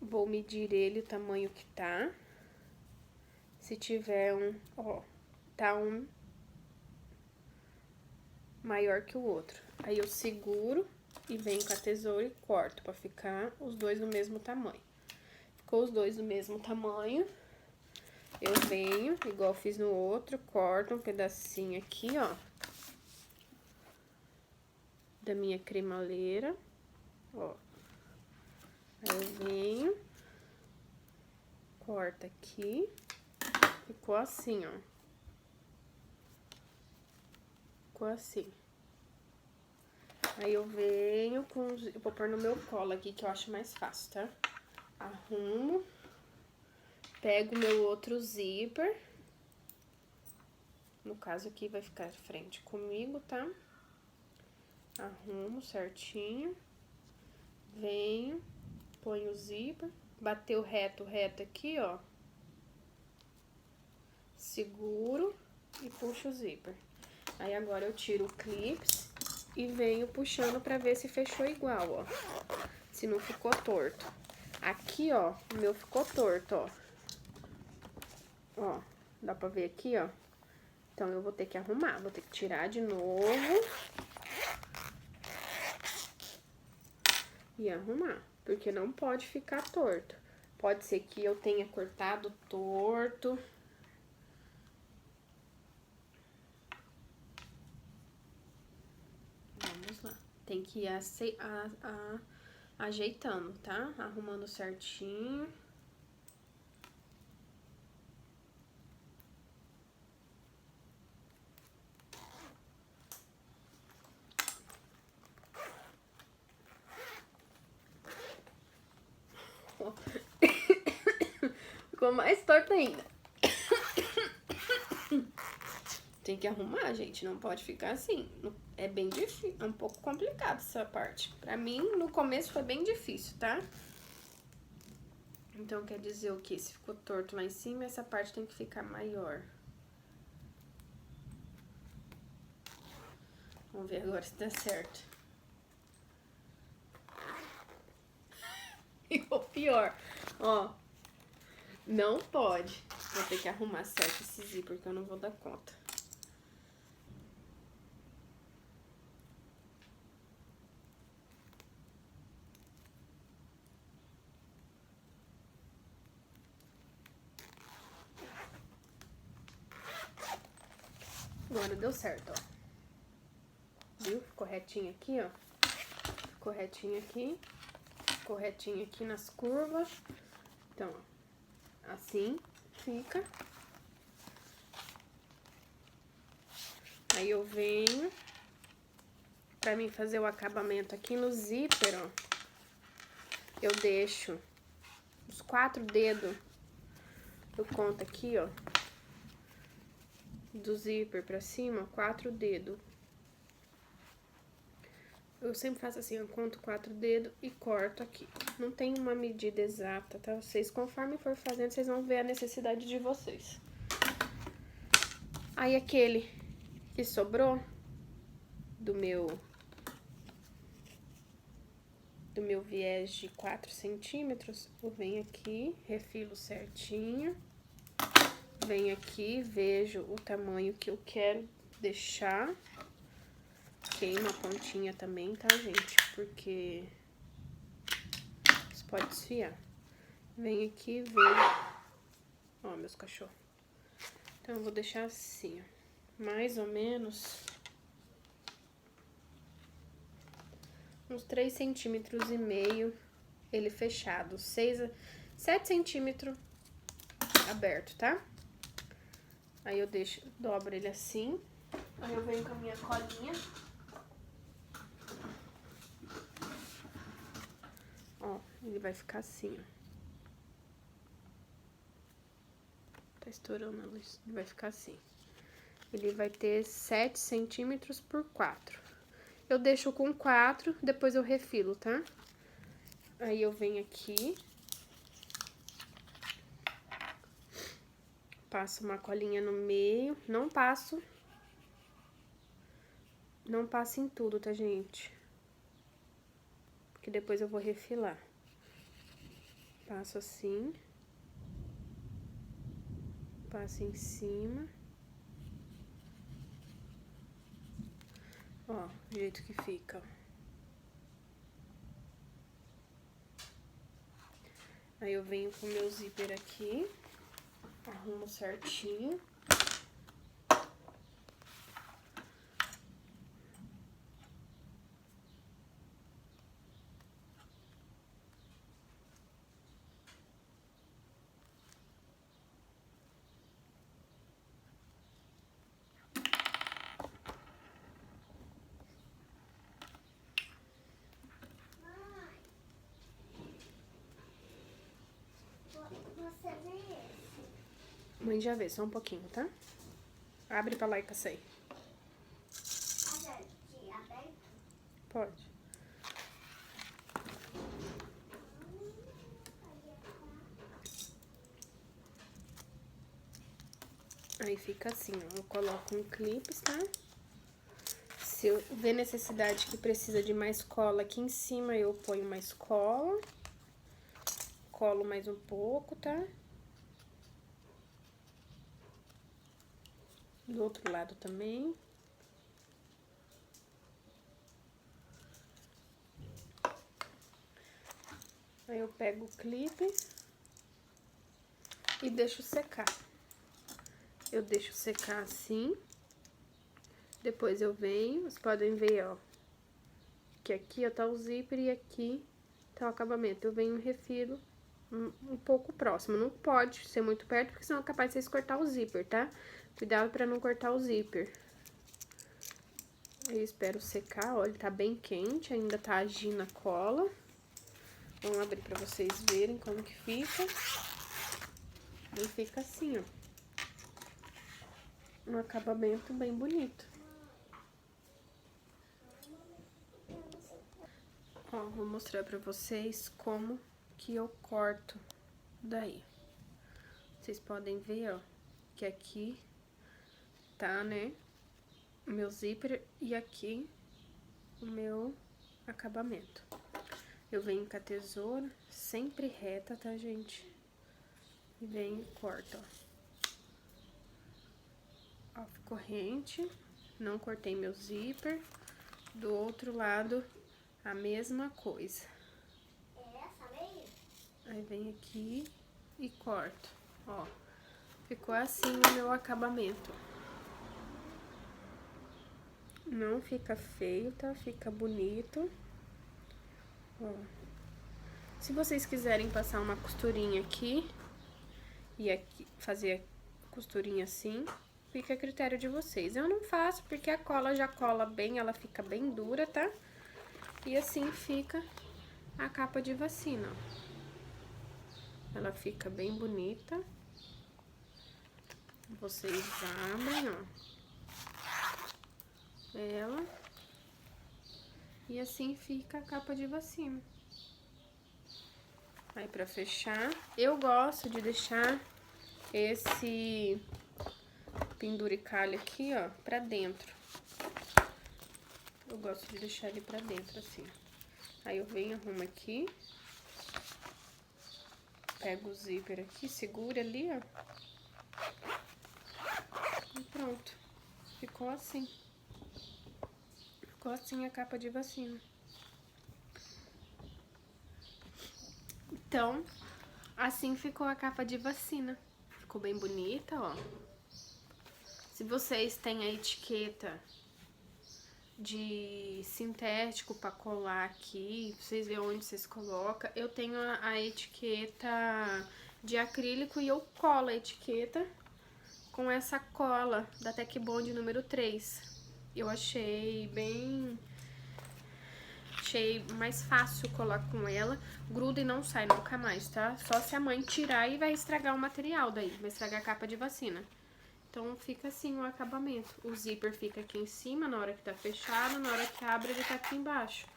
S1: Vou medir ele, o tamanho que tá. Se tiver um, ó, tá um maior que o outro. Aí eu seguro e venho com a tesoura e corto pra ficar os dois do mesmo tamanho. Ficou os dois do mesmo tamanho. Eu venho, igual eu fiz no outro, corto um pedacinho aqui, ó. Da minha cremaleira, ó. Aí eu venho, corta aqui. Ficou assim, ó. Ficou assim. Aí eu venho com... Eu vou pôr no meu colo aqui, que eu acho mais fácil, tá? Arrumo. Pego o meu outro zíper. No caso aqui vai ficar frente comigo, tá? Arrumo certinho. Venho. Ponho o zíper. Bateu reto aqui, ó. Seguro e puxo o zíper. Aí agora eu tiro o clips e venho puxando pra ver se fechou igual, ó. Se não ficou torto. Aqui, ó, o meu ficou torto, ó. Ó, dá pra ver aqui, ó. Então eu vou ter que arrumar, vou ter que tirar de novo. E arrumar, porque não pode ficar torto. Pode ser que eu tenha cortado torto. Vamos lá. Tem que ir ajeitando, tá? Arrumando certinho. Ficou mais torto ainda. Tem que arrumar, gente. Não pode ficar assim. É bem difícil. É um pouco complicado essa parte. Pra mim, no começo foi bem difícil, tá? Então, quer dizer o quê? Se ficou torto lá em cima, essa parte tem que ficar maior. Vamos ver agora se dá certo. Ficou pior. Ó. Não pode. Vou ter que arrumar certo esse zíper, porque eu não vou dar conta. Agora deu certo, ó. Viu? Ficou retinho aqui, ó. Ficou retinho aqui. Ficou retinho aqui nas curvas. Então, ó. Assim fica. Aí eu venho. Pra mim fazer o acabamento aqui no zíper, ó. Eu deixo os 4 dedos. Eu conto aqui, ó. Do zíper pra cima, 4 dedos. Eu sempre faço assim, eu conto 4 dedos e corto aqui. Não tem uma medida exata, tá? Vocês, conforme for fazendo, vocês vão ver a necessidade de vocês. Aí, aquele que sobrou do meu viés de 4 centímetros, eu venho aqui, refilo certinho. Venho aqui, vejo o tamanho que eu quero deixar. Queima a pontinha também, tá, gente? Porque isso pode desfiar. Venho aqui, vejo. Ó, meus cachorros. Então, eu vou deixar assim, ó. Mais ou menos uns 3,5 centímetros ele fechado, 7 centímetros aberto, tá? Aí eu dobro ele assim, aí eu venho com a minha colinha. Ó, ele vai ficar assim, ó. Tá estourando a luz. Ele vai ficar assim. Ele vai ter 7 centímetros por 4. Eu deixo com 4, depois eu refilo, tá? Aí eu venho aqui. Passo uma colinha no meio. Não passo em tudo, tá, gente? Porque depois eu vou refilar. Passo assim. Passo em cima. Ó, o jeito que fica, ó. Aí eu venho com o meu zíper aqui. Arrumo certinho. Mãe já vê, só um pouquinho, tá? Abre pra lá e passei. Pode. Aí fica assim, ó. Eu coloco um clipe, tá? Se eu ver necessidade que precisa de mais cola aqui em cima, eu ponho mais cola. Colo mais um pouco, tá? Do outro lado também. Aí eu pego o clipe e deixo secar. Eu deixo secar assim. Depois eu venho, vocês podem ver, ó. Que aqui, ó, tá o zíper e aqui tá o acabamento. Eu venho e refiro um pouco próximo. Não pode ser muito perto, porque senão é capaz de vocês cortar o zíper, tá? Cuidado pra não cortar o zíper. Aí eu espero secar, ó, ele tá bem quente, ainda tá agindo a cola. Vamos abrir pra vocês verem como que fica. E fica assim, ó. Um acabamento bem bonito. Ó, vou mostrar pra vocês como que eu corto daí. Vocês podem ver, ó, que aqui tá, né, o meu zíper e aqui o meu acabamento. Eu venho com a tesoura, sempre reta, tá, gente? E venho e corto, ó. Ó, ficou rente, não cortei meu zíper. Do outro lado, a mesma coisa. Aí vem aqui e corto, ó. Ficou assim o meu acabamento. Não fica feio, tá? Fica bonito. Ó. Se vocês quiserem passar uma costurinha aqui e aqui fazer a costurinha assim, fica a critério de vocês. Eu não faço porque a cola já cola bem, ela fica bem dura, tá? E assim fica a capa de vacina, ó. Ela fica bem bonita. Vocês abrem, ó. Ela. E assim fica a capa de vacina. Aí, pra fechar, eu gosto de deixar esse penduricalho aqui, ó, pra dentro. Eu gosto de deixar ele pra dentro, assim. Aí eu venho, arrumo aqui. Pego o zíper aqui, segura ali, ó. E pronto. Ficou assim. Ficou assim a capa de vacina. Então, assim ficou a capa de vacina. Ficou bem bonita, ó. Se vocês têm a etiqueta de sintético pra colar aqui, vocês verem onde vocês colocam. Eu tenho a etiqueta de acrílico e eu colo a etiqueta com essa cola da Tec Bond número 3. Eu achei mais fácil colar com ela, gruda e não sai nunca mais, tá? Só se a mãe tirar e vai estragar o material daí, vai estragar a capa de vacina. Então fica assim o acabamento. O zíper fica aqui em cima na hora que tá fechado, na hora que abre ele tá aqui embaixo.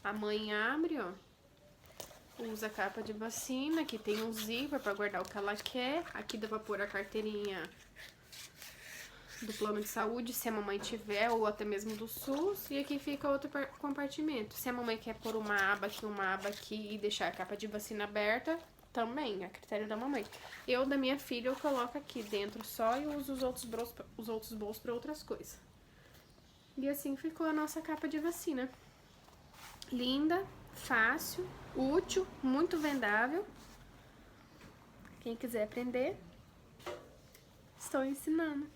S1: A mãe abre, ó, usa a capa de vacina, aqui tem um zíper pra guardar o que ela quer. Aqui dá pra pôr a carteirinha do plano de saúde, se a mamãe tiver, ou até mesmo do SUS. E aqui fica outro compartimento. Se a mamãe quer pôr uma aba aqui e deixar a capa de vacina aberta, também, a critério da mamãe. Eu, da minha filha, eu coloco aqui dentro só e uso os outros bolsos para outras coisas. E assim ficou a nossa capa de vacina. Linda, fácil, útil, muito vendável. Quem quiser aprender, estou ensinando.